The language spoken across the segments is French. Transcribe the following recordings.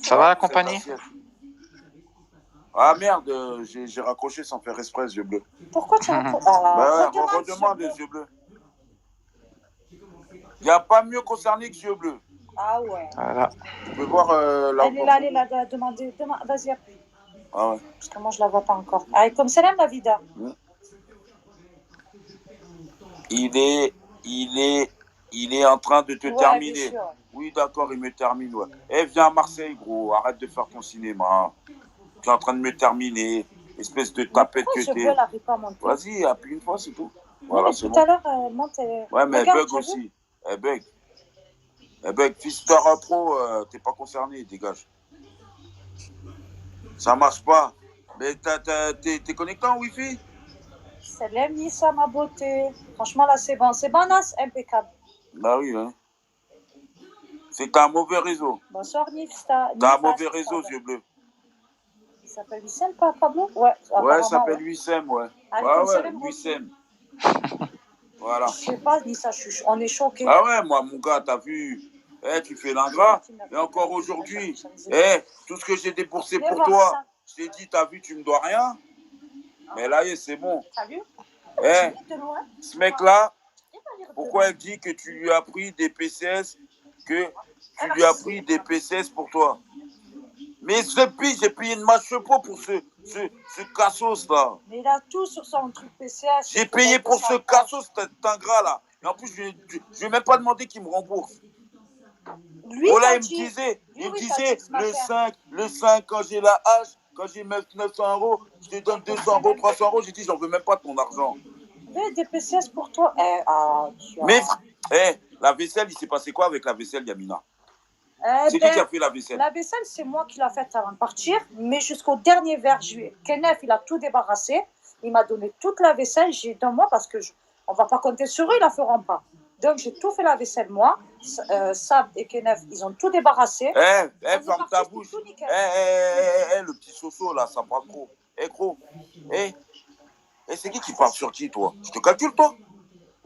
Ça va la compagnie? Ah merde, j'ai raccroché sans faire exprès, yeux bleus. Pourquoi tu raccroches? Bah ouais, redemande les yeux bleus. Il n'y a pas mieux concerné que yeux bleus. Ah ouais. Voilà. Tu peux voir la. Elle est là, demander. Vas-y, appuie. Ah ouais. Parce que moi, je la vois pas encore. Ah, comme Salam, la vida. Il est en train de te terminer. Sûr. Oui, d'accord, il me termine. Ouais. Eh, viens à Marseille, gros. Arrête de faire ton cinéma. Tu es en train de me terminer. Espèce de tapette que t'es. Elle n'arrive pas à monter. Vas-y, appuie une fois, c'est tout. Voilà, c'est tout bon. à l'heure, elle monte. Ouais, mais elle bug aussi. Elle bug. Elle bug. Fister Pro, t'es pas concerné, dégage. Ça marche pas. Mais t'es connecté en Wi-Fi? Salam Nissa, ma beauté. Franchement, là, c'est bon. C'est bon, Nas, impeccable. Bah oui, hein. C'est que t'as un mauvais réseau. Bonsoir, Nifsta. T'as un mauvais réseau, yeux bleus. Il s'appelle Wissem, pas Pablo? Ouais, il s'appelle Wissem, ouais. Ouais, Wissem. Voilà. Je sais pas, Nissa, on est choqués. Ah ouais, moi, mon gars, t'as vu? Tu fais l'ingrat. Et encore aujourd'hui, tout ce que j'ai déboursé pour toi, je t'ai dit, t'as vu, tu me dois rien. Mais là, c'est bon. Salut. Ce mec-là, pourquoi il dit que tu lui as pris des PCS, pour toi? Mais j'ai payé une match pot pour ce cassos là. Mais il a tout sur son truc PCS. J'ai payé pour ce cassos, cet ingrat là. Et en plus, je vais même pas demander qu'il me rembourse. Lui, là, il me disait, le 5, quand j'ai la hache, quand j'ai 900 €, je te donne 200 €, 300 €. J'ai dit, j'en veux même pas de ton argent. Mais des PCS pour toi. Mais, la vaisselle, il s'est passé quoi avec la vaisselle, Yamina? C'est qui a fait la vaisselle? La vaisselle, c'est moi qui l'ai faite avant de partir, mais jusqu'au dernier verre, Kenneth, il a tout débarrassé. Il m'a donné toute la vaisselle. J'ai dit, moi, parce que on va pas compter sur eux, ils la feront pas. Donc, j'ai tout fait la vaisselle, moi. Sab et Kenneth, ils ont tout débarrassé. Ferme ta bouche. Le petit soso, là, ça parle trop. Gros. C'est qui parle sur qui, toi? Je te calcule, toi?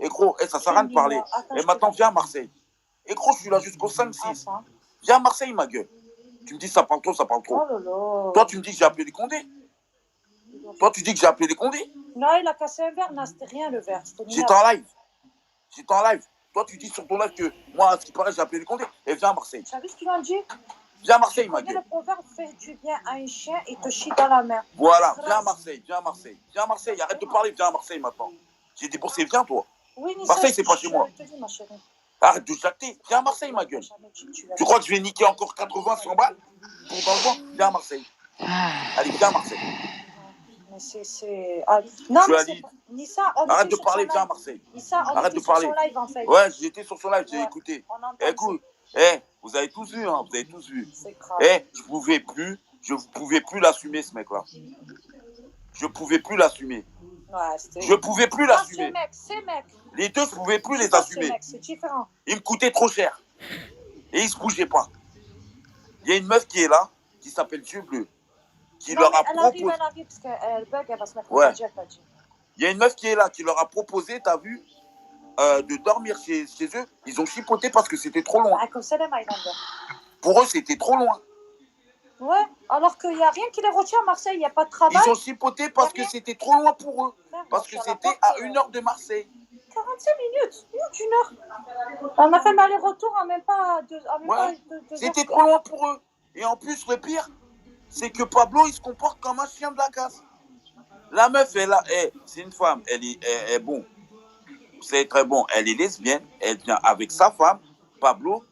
Gros, ça sert à rien de parler. Maintenant, viens à Marseille. Gros, je suis là jusqu'au 5-6. Viens à Marseille, ma gueule. Tu me dis, ça parle trop, ça parle trop. Oh là là. Toi, tu me dis que j'ai appelé les Condés. Toi, tu dis que j'ai appelé les Condés. Non, il a cassé un verre. Non, c'était rien, le verre. J'étais en live. Toi, tu dis sur ton live que moi, à ce qui paraît, j'ai appelé les Condés. Et viens à Marseille. Tu as vu ce qu'il a dit? Viens à Marseille, ma gueule. Le proverbe fait du bien à un chien et te chie dans la main. Voilà, viens à Marseille. Arrête de parler, viens à Marseille maintenant. J'ai déboursé, viens, toi. Oui, Nissa, Marseille, c'est pas chez moi. Je te dis, ma chérie. Arrête de jacter. Viens à Marseille, ma gueule. Tu crois que je vais niquer encore 80, 100 balles pour dans le vent? Viens à Marseille. Allez, viens à Marseille. Mais c'est... Non, mais Nissa, arrête de parler, viens à Marseille. Nissa, arrête de parler. Sur son live, en fait. Ouais, j'étais sur son live, j'ai écouté. Écoute, vous avez tous vu, hein, vous avez tous vu. Je pouvais plus l'assumer, ce mec-là. Je pouvais plus l'assumer. Je pouvais plus l'assumer. Ces mecs. Les deux, je pouvais plus les assumer. C'est différent. Ils me coûtaient trop cher. Et ils se bougeaient pas. Il y a une meuf qui est là, qui s'appelle Dieu Bleu, qui leur a proposé. Elle arrive, parce qu'elle bug, elle va se mettre en budget, elle dit. Il y a une meuf qui est là, qui leur a proposé, t'as vu, de dormir chez eux. Ils ont chipoté parce que c'était trop loin. Comme c'est les Highlander. Pour eux, c'était trop loin. Ouais, alors qu'il n'y a rien qui les retient à Marseille, il n'y a pas de travail. Ils ont chipoté parce que c'était trop loin pour eux. Parce que c'était à 1 heure de Marseille. 45 minutes, une heure. On a fait l'aller-retour en même pas deux c'était trop loin pour eux. Et en plus, le pire, c'est que Pablo, il se comporte comme un chien de la casse. La meuf, c'est une femme, elle est bon. C'est très bon. Elle est lesbienne, elle vient avec sa femme, Pablo.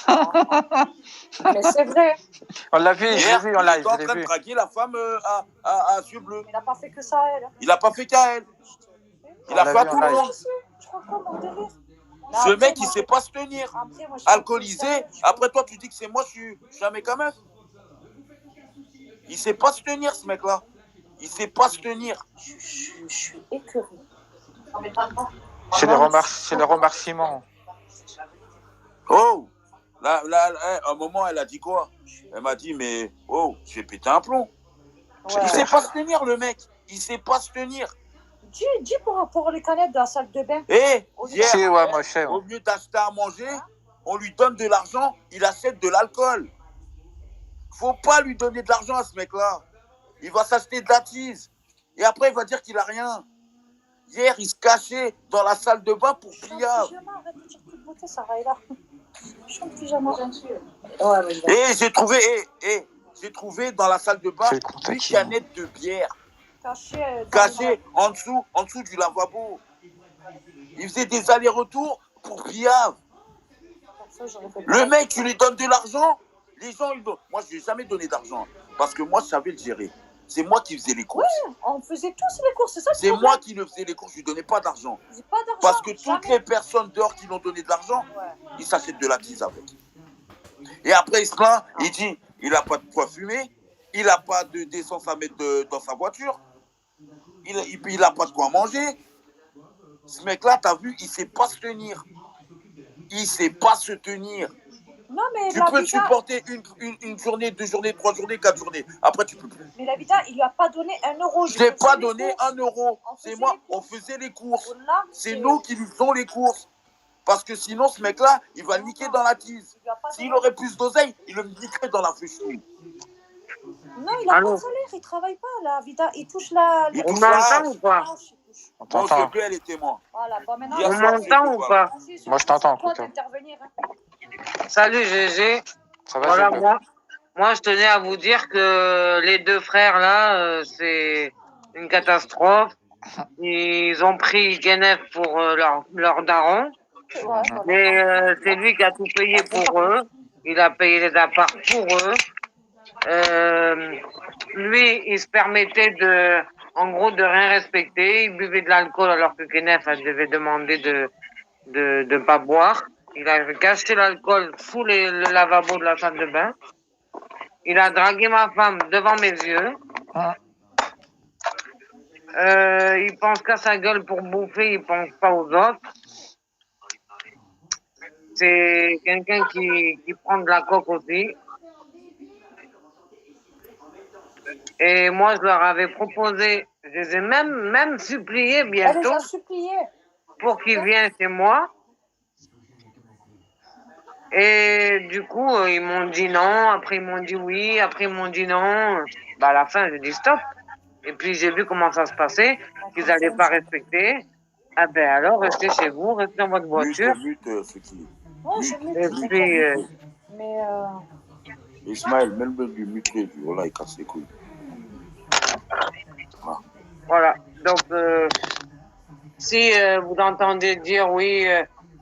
Mais c'est vrai. On l'a vu, je l'ai vu en live. Il est en train de draguer la femme à yeux bleus. Il n'a pas fait que ça à elle. Il n'a pas fait qu'à elle. Il a fait à tout le monde. Ce mec, il ne sait pas se tenir. Alcoolisé. Après, toi, tu dis que c'est moi, je suis un mec à meuf. Il ne sait pas se tenir, ce mec-là. Il ne sait pas se tenir. Je suis écœurée. C'est le remerciement. Oh, là, à un moment, elle a dit quoi? Elle m'a dit, mais j'ai pété un plomb. Ouais. Il ne sait pas se tenir, le mec. Il ne sait pas se tenir. Dis pour les canettes de la salle de bain. Hier, au lieu d'acheter à manger, on lui donne de l'argent, il achète de l'alcool. Faut pas lui donner de l'argent à ce mec-là. Il va s'acheter de la tease. Et après, il va dire qu'il a rien. Hier, il se cachait dans la salle de bain pour Piaf. Arrête de dire toute beauté, Sarah est là. Je suis en pyjama. Et j'ai trouvé dans la salle de bain C'est con, t'as une qui, canette de bière Caché. cachée en dessous du lavabo. Il faisait des allers-retours pour Piaf. Le mec, tu lui donnes de l'argent, les gens, ils donnent. Moi, je lui ai jamais donné d'argent parce que moi, je savais le gérer. C'est moi qui faisais les courses. Ouais, on faisait tous les courses, c'est ça le C'est problème. moi qui le faisais les courses, je lui donnais pas d'argent. J'ai pas d'argent. Parce que jamais. toutes les personnes dehors qui l'ont donné de l'argent, Ouais. ils s'achètent de la tease avec. Et après, il se plaint, il dit, il n'a pas de quoi fumer, il n'a pas d'essence à mettre dans sa voiture, il n'a pas de quoi manger. Ce mec-là, t'as vu, il sait pas se tenir. Il sait pas se tenir. Non, mais Tu peux supporter une journée, 2 journées, 3 journées, 4 journées. Après, tu peux plus. Mais l'habitat, il lui a pas donné 1 euro. Je n'ai pas donné 1 euro. C'est moi, on faisait faisait les courses. Là, C'est nous qui lui faisons les courses. Parce que sinon, ce mec-là, il va niquer dans la tease. S'il aurait plus d'oseille, il le niquerait dans la fouche. Non, il a pas de salaire, il travaille pas, là, Vida. Il touche la... Il On touche la m'entend ou pas? On Bon, je t'entend. veux elle est témoin. Voilà, bon, maintenant... Hier On soir, m'entend ou pas? Moi, je t'entends, Toi écoute. d'intervenir, hein. Salut GG. Ça va, Voilà, Gilles? moi je tenais à vous dire que les deux frères là, c'est une catastrophe. Ils ont pris Kenneth pour leur daron. Ouais, voilà. Mais c'est lui qui a tout payé pour eux. Il a payé les apparts pour eux. Lui, il se permettait en gros, de rien respecter. Il buvait de l'alcool alors que Kenneth elle devait demander de pas boire. Il a caché l'alcool sous le lavabo de la salle de bain. Il a dragué ma femme devant mes yeux. Il pense qu'à sa gueule pour bouffer, il pense pas aux autres. C'est quelqu'un qui prend de la coke aussi. Et moi, je leur avais proposé, je les ai même suppliés Elle les bientôt a suppliés. pour qu'ils viennent chez moi. Et du coup, ils m'ont dit non, après ils m'ont dit oui, après ils m'ont dit non. Bah, à la fin, j'ai dit stop. Et puis, j'ai vu comment ça se passait, qu'ils n'allaient pas respecter. Ah ben alors, restez chez vous, restez dans votre voiture. Mute ce qui. Ouais, je Et mute. puis, Mais Ismaël, même lui muter, voilà, il casse les couilles. voilà. Donc, si vous entendez dire oui,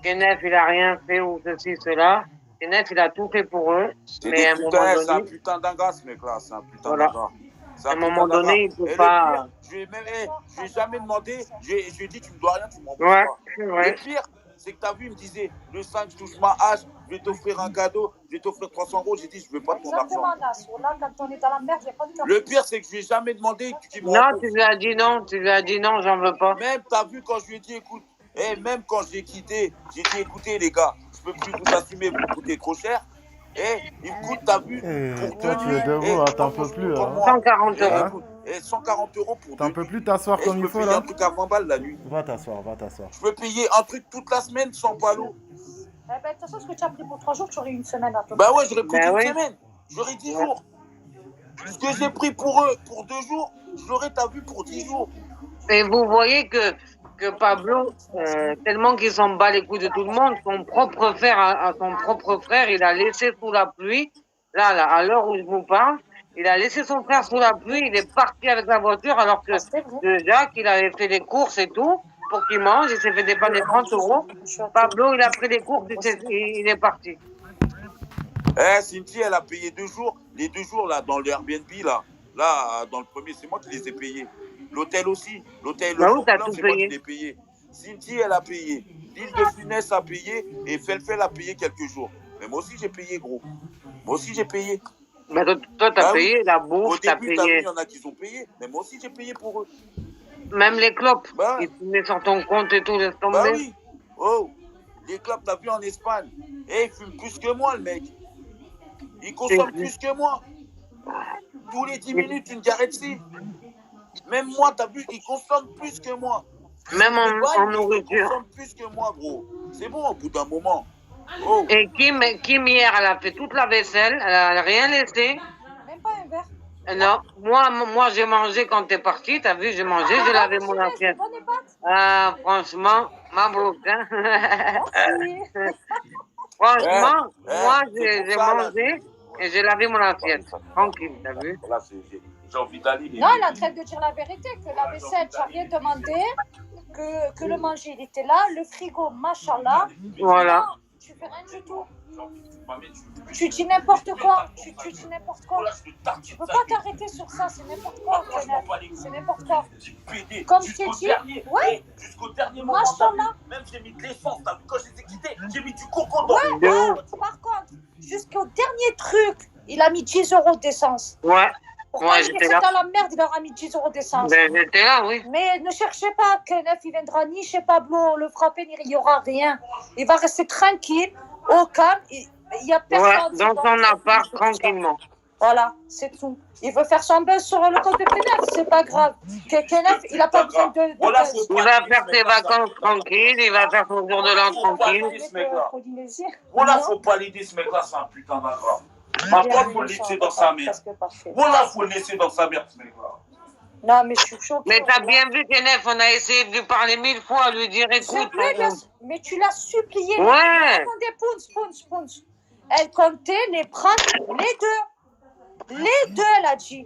Kenneth, il a rien fait ou ceci, cela, Kenneth, il a tout fait pour eux. Mais à un moment C'est un donné, putain d'un gars, ce mec-là, c'est un putain Voilà. d'un gars. à un moment donné, il ne peut Et pas. le pire, je lui ai jamais demandé, je lui ai dit, tu me dois rien, tu m'en Ouais, pas. c'est Le vrai. pire, c'est que t'as vu, il me disait, le 5, je touche ma hache, je vais t'offrir un cadeau, je vais t'offrir 300 euros. J'ai dit, je veux pas de ton argent. exactement, Nas. Là, quand on est dans la merde, il n'y a pas de temps. Le pire, c'est que je lui ai jamais demandé qu'il me Non, rembourse. tu lui as dit non, j'en veux pas. Même, t'as vu, quand je lui ai dit, écoute, même quand j'ai quitté, j'ai dit, écoutez, les gars, je peux plus vous assumer, vous me coûtez trop cher. Il me coûte, t'as vu, pour toi, 2 tu nuits. es debout, hein, t'en peux plus. Hein. 140 euros. Écoute, 140 euros pour 2 T'en nuits. peux plus t'asseoir Et comme je il peux faut payer là. un truc à 20 balles la nuit. Va t'asseoir, va t'asseoir. Je peux payer un truc toute la semaine sans palo. Eh ben, de toute façon, ce que tu as pris pour 3 jours, tu aurais eu une semaine à peu Bah ouais, j'aurais pris Bah une oui. semaine. J'aurais 10 jours. Ce que j'ai pris pour eux pour 2 jours, je l'aurais, t'as vu, pour 10 jours. Et vous voyez que Pablo, tellement qu'il s'en bat les couilles de tout le monde, son propre frère, à son propre frère, il a laissé sous la pluie. Là, à l'heure où je vous parle, il a laissé son frère sous la pluie, il est parti avec la voiture alors que C'est vrai. Jacques, il avait fait les courses et tout pour qu'il mange, il s'est fait dépanner 30 euros. Pablo, il a pris les courses, il est parti. Cynthia, elle a payé 2 jours. Les 2 jours, là, dans le Airbnb, là, dans le premier, c'est moi qui les ai payés. L'hôtel aussi. L'hôtel, Bah le oui, jour t'as plein, tout c'est moi qui payé. l'ai payé. Cynthia, elle a payé. L'île de Funès a payé. Et Felfel a payé quelques jours. Mais moi aussi, j'ai payé, gros. Moi aussi, j'ai payé. Bah, toi, t'as Bah oui. payé la Au bouffe, t'as début, t'as vu, il payé y en a qui ont payé. Mais moi aussi, j'ai payé pour eux. même les clopes. Bah, Ils te mettent sur ton compte et tout, laisse tomber. bah oui. Oh, les clubs, t'as vu en Espagne. Il fume plus que moi, le mec. Il consomme plus que moi. Tous les 10 minutes, une cigarette-ci. Même moi, t'as vu, il consomme plus que moi. Même en Il nourriture. consomme plus que moi, gros. C'est bon, au bout d'un moment. Oh, Et Kim, hier, elle a fait toute la vaisselle, elle a rien laissé. Même pas un verre. Non, moi j'ai mangé quand t'es parti, t'as vu, j'ai mangé, j'ai lavé mon assiette. Bonne pâtes. Ah, franchement, Mabrouk, hein. Merci. Franchement, moi c'est pour j'ai ça, là. mangé et j'ai lavé mon assiette. Tranquille, t'as vu? Là, j'ai envie d'aller. Non, elle est en train de dire la vérité, que la vaisselle, tu n'as rien demandé, que le manger, il était là, le frigo, machallah. Voilà. Non, tu fais rien du tout. Tu dis n'importe quoi, tu dis n'importe quoi. Tu peux pas t'arrêter sur ça, c'est n'importe quoi, Kenneth. C'est n'importe quoi. Comme je t'ai dit, ouais, Jusqu'au dernier moment, machallah. même j'ai mis de l'essence, t'as vu, quand je les ai quittés, j'ai mis du coco dans Ouais, ouais, par contre, jusqu'au dernier truc, il a mis 10 € d'essence. Ouais, Pourtant, Ouais, il j'étais était là. dans la merde, il aura mis 10 € d'essence. ben j'étais là, oui. Mais ne cherchez pas, Kenneth, il viendra ni chez Pablo le frapper, ni il n'y aura rien. Il va rester tranquille, au calme, il n'y a Ouais, personne. dans son appart, tranquillement. Voilà, c'est tout. Il veut faire son buzz sur le compte de Kenneth, c'est pas grave. Kenneth, il n'a pas besoin de Voilà, buzz. Il va faire ses vacances tranquilles, il va faire son jour de l'an tranquille. ce mec-là. Polynésie. Voilà, faut pas l'aider, ce mec-là, c'est un putain d'ingrat. Par contre, faut le laisser dans sa merde. Voilà, faut le laisser dans sa merde, ce mec-là. Non, mais je suis choquée. Mais t'as bien vu, Kenneth, on a essayé de lui parler 1000 fois, lui dire écoute. Mais tu l'as supplié. Ouais. Attendez, Pounce. Elle comptait les prendre les deux. Les deux, elle a dit.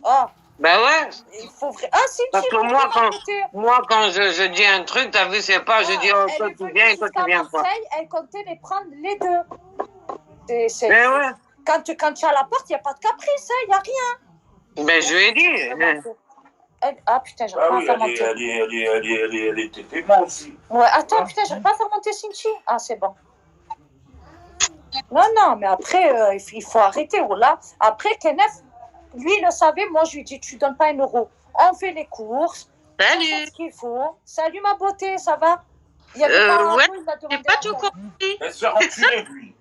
Oh, Ben ouais. il faut vraiment. Ah, si, Parce que moi, quand je dis un truc, t'as vu, c'est pas, je dis, oh, toi tu viens et toi tu viens pas. Elle comptait les prendre les deux. C'est, Ben ouais. quand tu as la porte, il n'y a pas de caprice, il n'y a rien. Ben je lui ai dit. Ah putain, j'arrive Ah pas à oui, faire monter. elle était témoin aussi. Ouais, attends, putain, j'arrive pas à faire monter Cinti. Ah, c'est bon. Non, mais après, il faut arrêter. Oh là. Après, Kenneth, lui, il le savait. Moi, je lui ai dit, tu donnes pas 1 €. On fait les courses. Salut. On fait ce qu'il faut. Salut, ma beauté, ça va? Il y avait pas un Ouais, peu, il m'a demandé j'ai pas un tout peu. compris. Elle se fait enculer, lui.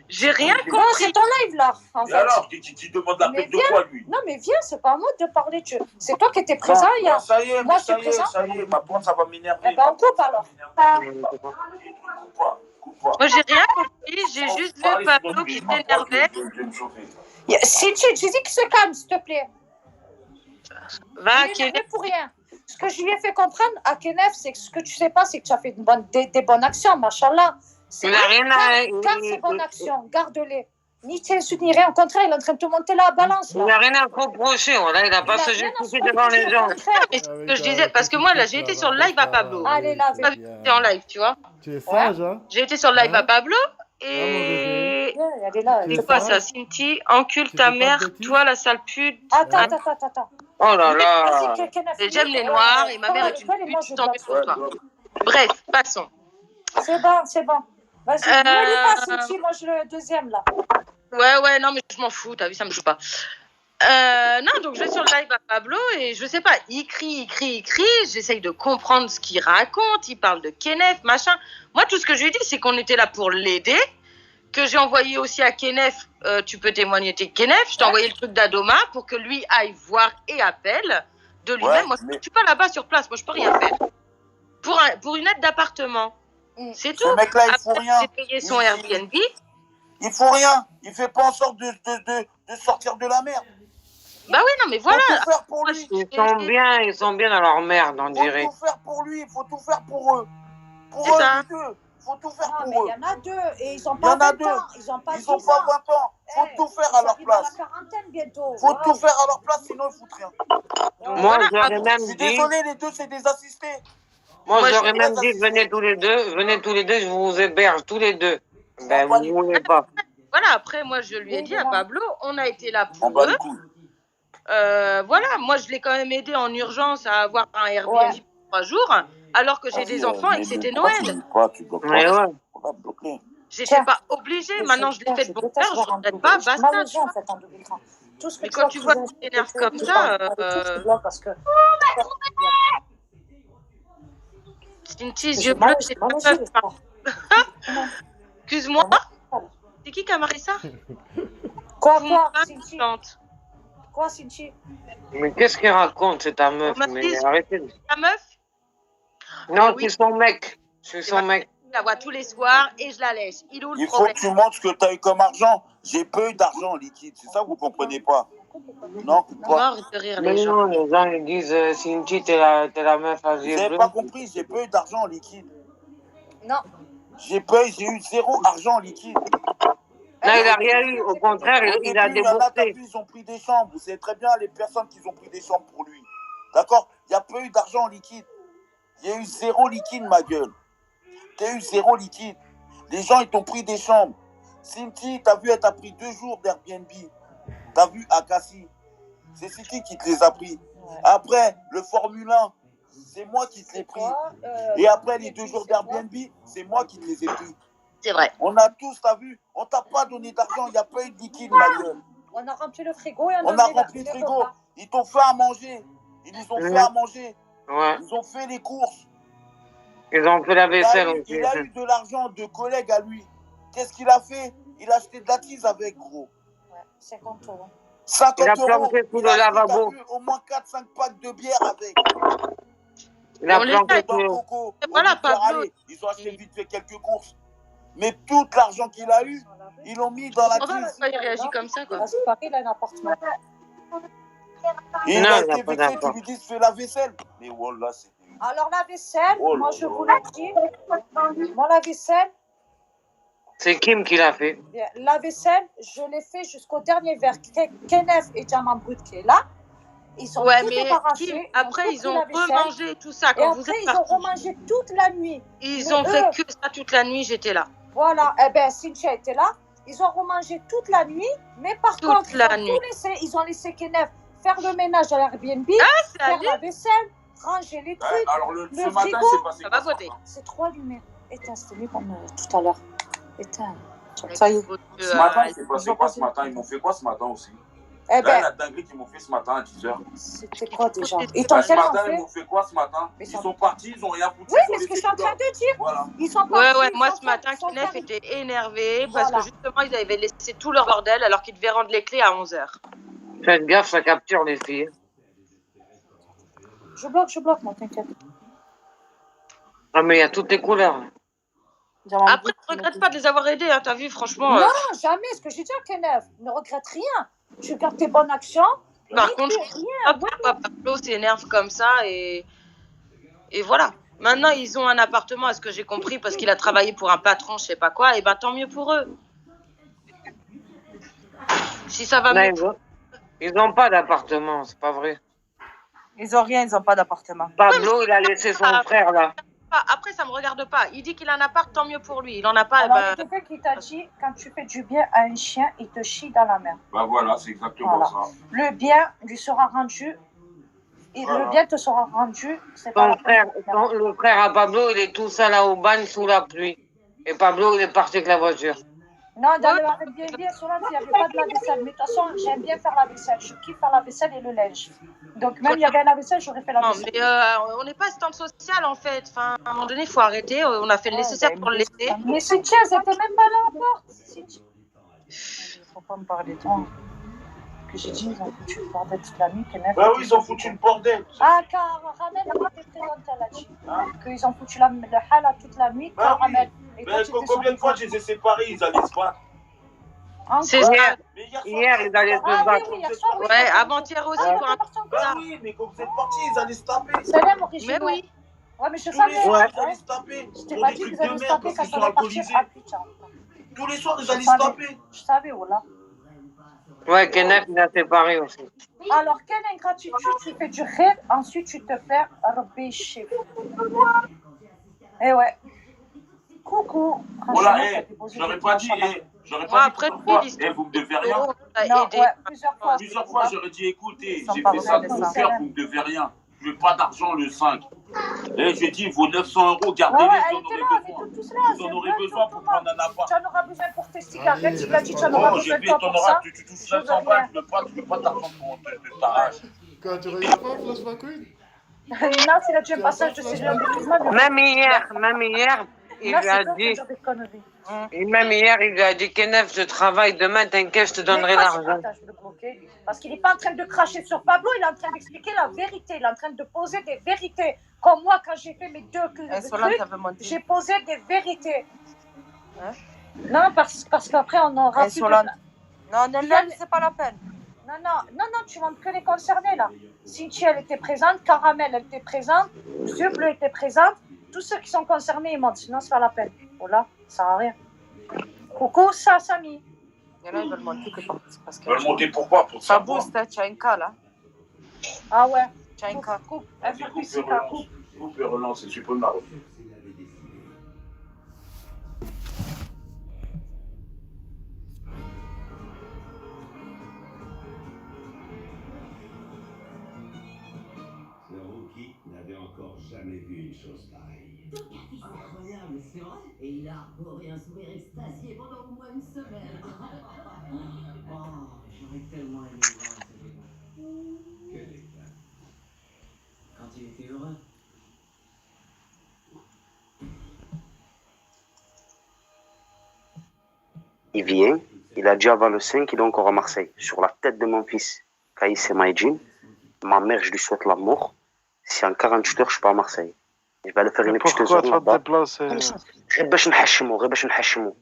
J'ai rien Non, compris. c'est ton live, là, en Et fait. alors, qui demande la Mais peine de quoi, lui? Non, mais viens, c'est pas à moi de parler. C'est toi qui étais présent Non, hier. ça y est, Moi, mais je suis présent. ça y est, ma pointe, ça va m'énerver. Eh ben, on coupe alors. Coupe pas. Moi, j'ai rien compris. J'ai juste vu Pablo qui s'énervait. Je vais me chauffer. Cinti, j'ai dit qu'il se calme, s'il te plaît. Va, Il est Kenneth. énervé pour rien. Ce que je lui ai fait comprendre à Kenneth, c'est que ce que tu sais pas, c'est que tu as fait des bonnes actions, machallah. Il a rien à. Garde ces bonnes actions, garde-les. Ni t'insulte ni rien, au contraire, il est en train de te monter la balance. Il n'a rien à reprocher, voilà, il n'a pas se justifier devant les gens. Mais c'est ce que je disais, parce que moi, là, j'ai été sur le live à Pablo. Allez, là, Pas vu que j'étais en live, tu vois. Tu es sage, hein? J'ai été sur le live Hein à Pablo mon et. bébé. elle est là. Tu es C'est quoi sage? ça, Cinti? Encule Tu ta fais pas de mère, bêtises? toi, la sale pute. Attends. Oh là là. Vas-y, Kenneth, Et j'aime les noirs et ma mère est une pute, tant mieux pour toi. Bref, passons. C'est bon. Vas-y, ne lis pas, Cinti, moi je le deuxième là. Ouais, non, mais je m'en fous, t'as vu, ça me joue pas. Non, donc je vais sur le live à Pablo et je sais pas, il crie, j'essaye de comprendre ce qu'il raconte, il parle de Kenneth, machin. Moi, tout ce que je lui ai dit, c'est qu'on était là pour l'aider, que j'ai envoyé aussi à Kenneth, tu peux témoigner, t'es Kenneth, je t'ai envoyé le truc d'Adoma pour que lui aille voir et appelle de lui-même. Ouais, moi, mais- je suis pas là-bas sur place, moi, je peux rien faire. Pour une aide d'appartement, c'est tout. Ce mec-là, il faut Après, rien. j'ai payé son Airbnb. Il faut rien. Il fait pas en sorte de sortir de la merde. Bah oui, non, mais voilà. Faut tout faire pour lui. Ils sont bien dans leur merde, on dirait. Faut tout faire pour lui. Faut tout faire pour eux. Pour C'est eux, ça. les deux. Faut tout faire Non, mais pour il eux. y en a deux et ils ont Il y pas en a 20 deux. ans. Ils ont pas 10 Ils ont ans. pas 20 ans. Faut Eh, tout faire à leur ils arrivent à place. la quarantaine bientôt. Faut Wow. tout faire à leur place, sinon ils foutent rien. Moi, Voilà. j'aurais Je même suis dit, désolé, les deux, c'est des assistés. moi, Moi, j'aurais je- même dit, venez tous les deux, je vous héberge tous les deux. Ben, vous voulez pas. Voilà, après, moi, je lui ai dit à Pablo, on a été là On pour bat les eux. couilles. Voilà, moi, je l'ai quand même aidé en urgence à avoir un Airbnb pour 3 jours, alors que j'ai des enfants et que c'était Noël. Tu bloques Ouais, pas. ouais. Faut pas bloquer. J'étais pas obligée. Maintenant, je l'ai fait de bon cœur, je ne regrette pas, basta. tu vois. en fait en double écran. Tout ce Mais que quand tu vois que tu t'énerves comme ça, parce que Cinti, yeux bleus, c'est pas ça. Excuse-moi. C'est qui Camarissa? Quoi, Mon Cinti? tante. Quoi, Cinti? Mais qu'est-ce qu'il raconte, c'est ta meuf? On m'a Mais dit- arrêtez. Ta meuf? Non, Oui. c'est son mec. C'est son mec. je la vois tous les soirs et je la lèche. Il est où le Il faut problème? que tu montres ce que tu as eu comme argent. J'ai peu d'argent en liquide. C'est ça que vous ne comprenez pas. Non, pas. Mort de rire, Mais les gens. non, les gens ils disent Cinti, t'es la meuf à Vous yeux n'avez bleus. pas compris, j'ai peu d'argent en liquide. Non. J'ai eu 0 argent en liquide. Non, il n'a rien eu. Au contraire, Au il a début, il y en a, t'as déboursé. vu, ils ont pris des chambres. Vous savez très bien les personnes qui ont pris des chambres pour lui. D'accord? Il n'y a pas eu d'argent en liquide. Il y a eu 0 liquide, ma gueule. Tu as eu 0 liquide. Les gens, ils t'ont pris des chambres. Cinti, t'as vu, elle t'a pris 2 jours d'Airbnb. T'as vu, Akassi. C'est Cinti qui te les a pris. Après, le Formule 1, c'est moi qui te l'ai pris. Et après, les 2 jours d'Airbnb, c'est moi qui te les ai pris. C'est vrai. On a tous, t'as vu, on t'a pas donné d'argent, il n'y a pas eu de liquide, ma gueule. On a rempli le frigo et On a rempli le frigo. Ils t'ont fait à manger. Ils nous ont fait à manger. Ouais. Ils ont fait les courses. Ils ont fait la vaisselle aussi. Il a eu de l'argent de collègues à lui. Qu'est-ce qu'il a fait? Il a acheté de la tise avec, gros. Ouais, 50 €. 50 Il a euros. planté sous Il le a acheté, lavabo. t'as vu, au moins 4-5 packs de bière avec. Il a On les planté fait. Dans sous- Coco, Et voilà, au lieu de faire Pablo. aller, ils ont acheté vite fait quelques courses. Mais tout l'argent qu'il a eu, ils l'ont mis dans la Enfin, tise. il réagit comme ça, quoi. À Paris, il a un appartement. Et il Non, a il n'a été pas vexé, tu d'accord. lui dis fais la vaisselle. Mais voilà, c'est. Alors, la vaisselle, Oh là moi, je là. vous le dis. Moi, la vaisselle, C'est Kim qui l'a fait. bien, la vaisselle, je l'ai fait jusqu'au dernier verre. Kenef et Jaman Boud qui est là. Ils ont Ouais, tout mais débarrassé. Kim, ont après, tout ils pris ont la vaisselle. remangé tout ça Et quand vous après, êtes ils ont partis. remangé toute la nuit. Ils Mais ont fait eux- que ça toute la nuit, j'étais là. Voilà. Eh bien, Cynthia était là. Ils ont remangé toute la nuit. Mais par Toute contre, la ils ont nuit. tout laissé. Ils ont laissé Kenef faire le ménage à l'Airbnb, C'est faire allé, la vaisselle, ranger les trucs. Alors, ce Le matin, frigo, c'est passé. ça va quoi, voter. C'est trop allumé. Éteins, c'était mieux comme tout à l'heure. Éteins. Ça y est. Ce matin, c'est passé quoi ce matin? Ils m'ont fait quoi ce matin aussi? Eh Là, ben, la dinguerie qu'ils m'ont fait ce matin à 10h. c'était quoi déjà? Ils t'ont Ce tellement matin, ils fait. m'ont fait quoi ce matin? Mais Ils ça- sont partis, ils ont rien foutu. Oui, ils ont c'est ce que je laissé suis en tout train là. de dire. Voilà. Ils sont Ouais, partis, ouais, ils moi sont ce matin, ils sont Knef fermés. était énervé parce Voilà. que justement, ils avaient laissé tout leur bordel alors qu'ils devaient rendre les clés à 11h. Faites gaffe, ça capture les filles. Je bloque, moi, t'inquiète. Ah, mais il y a toutes les couleurs. Après, je regrette pas de les avoir aidés, hein, t'as vu, franchement. Non, jamais. Ce que j'ai dit à Kenef, ne regrette rien. Tu gardes tes bonnes actions. Par ni contre, plus, rien. hop, Pablo s'énerve comme ça et voilà. Maintenant, ils ont un appartement, à ce que j'ai compris, parce qu'il a travaillé pour un patron, je sais pas quoi, et ben tant mieux pour eux. Si ça va Là, mieux. ils n'ont pas d'appartement, c'est pas vrai. Ils ont rien, ils n'ont pas d'appartement. Pablo, il a laissé son frère là. Après, ça me regarde pas. Il dit qu'il a un appart, tant mieux pour lui. Il en a pas, Alors, il y a ben, quelqu'un qui t'a dit, quand tu fais du bien à un chien, il te chie dans la main. Bah voilà, c'est exactement Voilà. ça. Le bien lui sera rendu. Et Voilà. le bien te sera rendu. C'est pas Son la frère, peine. le frère à Pablo, il est tout seul là au bagne sous la pluie. Et Pablo, il est parti avec la voiture. Non, dans le Airbnb, sur là, il n'y avait pas de la vaisselle. Mais de toute façon, j'aime bien faire la vaisselle. Je kiffe faire la vaisselle et le linge. Donc, même il y avait la vaisselle, j'aurais fait la non, vaisselle. mais on n'est pas assistante sociale en fait. Enfin, à un moment donné, il faut arrêter. On a fait le nécessaire pour l'aider. Mais Cynthia, elles n'étaient même pas là à la porte. Cynthia. Il ne faut pas me parler de toi. Que j'ai dit, ils ont foutu le bordel toute la nuit. Bah oui, ils ont foutu le bordel. Ah, car Ramel a été présente, elle a dit. Qu'ils ont foutu le hala toute la nuit. Bah oui. Ramel. Et Mais toi, tu étais combien de sur fois le je les ai séparés, ils allaient se battre. Encore. C'est ça. Mais Hier, ils allaient se Ah oui, battre. oui, hier soir, oui. Ouais, avant-hier aussi Ah, pour un. Bah oui, mais quand vous êtes partis, ils allaient se taper. C'est même original. Mais oui. Ouais, mais je Tous les savais. soirs, hein. ils allaient se taper. Je t'ai Pour pas des dit trucs qu'ils allaient de se merde taper parce quand qu'ils ça sont allait partir alcoolisés. à putain. Tous les soirs, ils Je allaient se savais. taper. Je savais, voilà. Ouais, Kenneth, il a séparé aussi. Alors, quelle ingratitude, tu fais du rêve, ensuite tu te fais repêcher. Eh ouais. Coucou. Voilà, Franchement, t'as déposé j'aurais des pas planches dit, à la- j'aurais Moi, pas après, dit plusieurs lui, fois, vous me devez rien. on a Non, aidé. ouais, plusieurs fois. Plusieurs fois, j'aurais dit, écoutez, Sans j'ai fait parler ça de pour ça. faire, vous me devez rien. Je veux pas d'argent le 5. Et j'ai dit, vos 900 €, Ouais, gardez-les, ouais, vous elle en était là, aurez on besoin. était tous là. Vous en aurez besoin pour prendre un appart. Tu en auras besoin pour tes cigarettes. Il a dit, tu en auras Oh, j'ai besoin de fait, toi t'en pour auras, ça. tu touches Je veux 900 rien. balles, je veux pas d'argent pour te t'arracher. Quand tu regardes pas Flash McQueen? Non, c'est là, tu un passage de ces gens de tout le monde. Même hier, il Là, lui a c'est toi qui dit, dis des conneries. et même hier, il lui a dit, Kenneth, je travaille demain, t'inquiète, je te donnerai Mais l'argent. attends, je vais le bloquer, lui. Parce qu'il n'est pas en train de cracher sur Pablo, il est en train d'expliquer la vérité. Il est en train de poser des vérités. Comme moi, quand j'ai fait mes deux Insolente, trucs, elle veut monter. j'ai posé des vérités. Hein? Non, parce qu'après, on aura plus de... Insolente. Non, ne l'aime, c'est pas la peine. Non, tu montres que les concernés, là. Cynthia, elle était présente, Caramel, elle était présente, Yeux Bleu était présente. Tous ceux qui sont concernés, ils montent, sinon c'est pas la peine. Voilà, ça sert à rien. Coucou, ça, Samy. Et là, ils veulent monter que parce que... Ils veulent monter pourquoi? Pour Ça savoir. booste, hein, tu as un cas, là. Ah ouais. Tu as un cas. Coupe, Vas-y, coupe et relance, et tu peux m'arrêter. Ce rookie n'avait encore jamais vu une chose pareille. Incroyable, c'est vrai. Et il a arboré un sourire extasié pendant au moins une semaine. Oh, j'aurais tellement aimé le voir à cet état. Quel état? Quand il était heureux. Il vient, il a dit avant le 5, il est encore à Marseille, sur la tête de mon fils, Kaïs et Maïdjin. Ma mère, je lui souhaite la mort. Si en 48 heures, je suis pas à Marseille. Je vais aller faire une petite Pourquoi zone tu vas te là-bas. déplacer?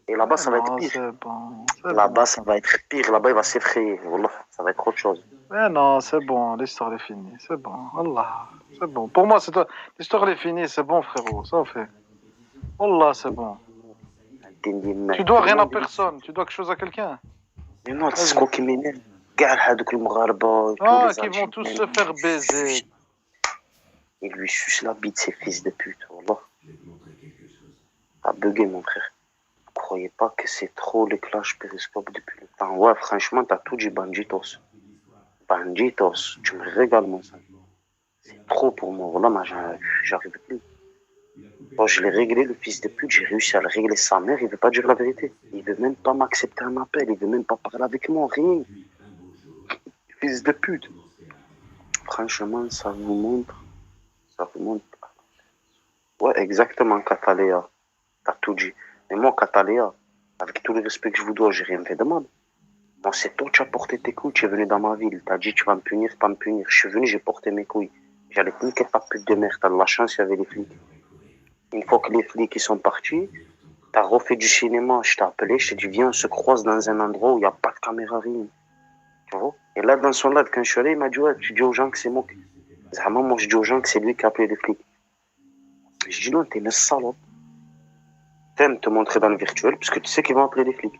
Et là-bas, ça va être Non, pire. c'est bon. Là-bas, ça va être pire. Là-bas, il va s'effrayer. Wallah, ça va être autre chose. Mais non, c'est bon, l'histoire est finie. C'est bon, Allah. C'est bon. Pour moi, c'est toi. L'histoire est finie, c'est bon, frérot. Ça fait. Allah, c'est bon. Tu dois rien à personne. Tu dois quelque chose à quelqu'un. Mais non, c'est ce qu'on qui m'énerve. Regarde, Ah, qui vont tous se faire baiser. Il lui suce la bite, ces fils de pute. Wallah. T'as bugué, mon frère. Vous croyez pas que c'est trop le clash périscope depuis le temps? Ouais, franchement, t'as tout dit banditos. Banditos, tu me régales, mon sang. C'est trop pour moi. Voilà, moi, j'arrive plus. Bon, je l'ai réglé, le fils de pute. J'ai réussi à le régler. Sa mère, il veut pas dire la vérité. Il veut même pas m'accepter un appel. Il veut même pas parler avec moi. Rien. Fils de pute. Franchement, ça vous montre. Ça vous montre. Ouais, exactement, Cataléa. T'as tout dit. Mais moi, Cataléa, avec tout le respect que je vous dois, j'ai rien fait de mal. Moi, c'est toi qui as porté tes couilles. Tu es venu dans ma ville. T'as dit, tu vas me punir, pas me punir. Je suis venu, j'ai porté mes couilles. J'allais te niquer ta pute de merde. T'as de la chance, il y avait les flics. Une fois que les flics ils sont partis, t'as refait du cinéma. Je t'ai appelé, je t'ai dit, viens, on se croise dans un endroit où il n'y a pas de caméra, rien. Tu vois? Et là, dans son live, quand je suis allé, il m'a dit, ouais, tu dis aux gens que c'est moi. Vraiment, moi, je dis aux gens que c'est lui qui a appelé les flics. Je dis, non, t'es une salope. T'aimes te montrer dans le virtuel, parce que tu sais qu'ils vont appeler les flics.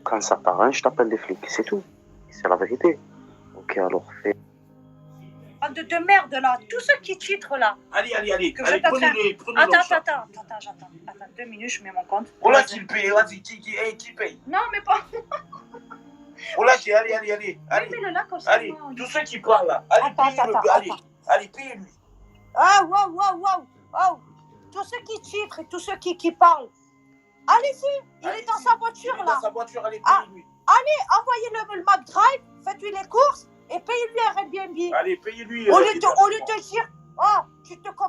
Quand ça t'arrange, je t'appelle des flics. C'est tout. C'est la vérité. Ok, alors, fais. De merde, là. Tous ceux qui titrent, là. Allez, prenez-les. Attends, 2 minutes, je mets mon compte. Oh là, qui paye? Vas-y, qui paye? Non, mais pas. Oh là, allez. Mets-le là, comme ça. Allez, tous ceux qui parlent là. Allez, payez-le. Allez, payez-lui. Ah, wow. Tous ceux qui titrent et tous ceux qui parlent. Allez-y, il est dans sa voiture, là. Dans sa voiture, allez, payez-lui. Allez, envoyez-le le McDrive, faites-lui les courses et payez-lui un Airbnb. Allez, payez-lui. Au lieu de dire, oh,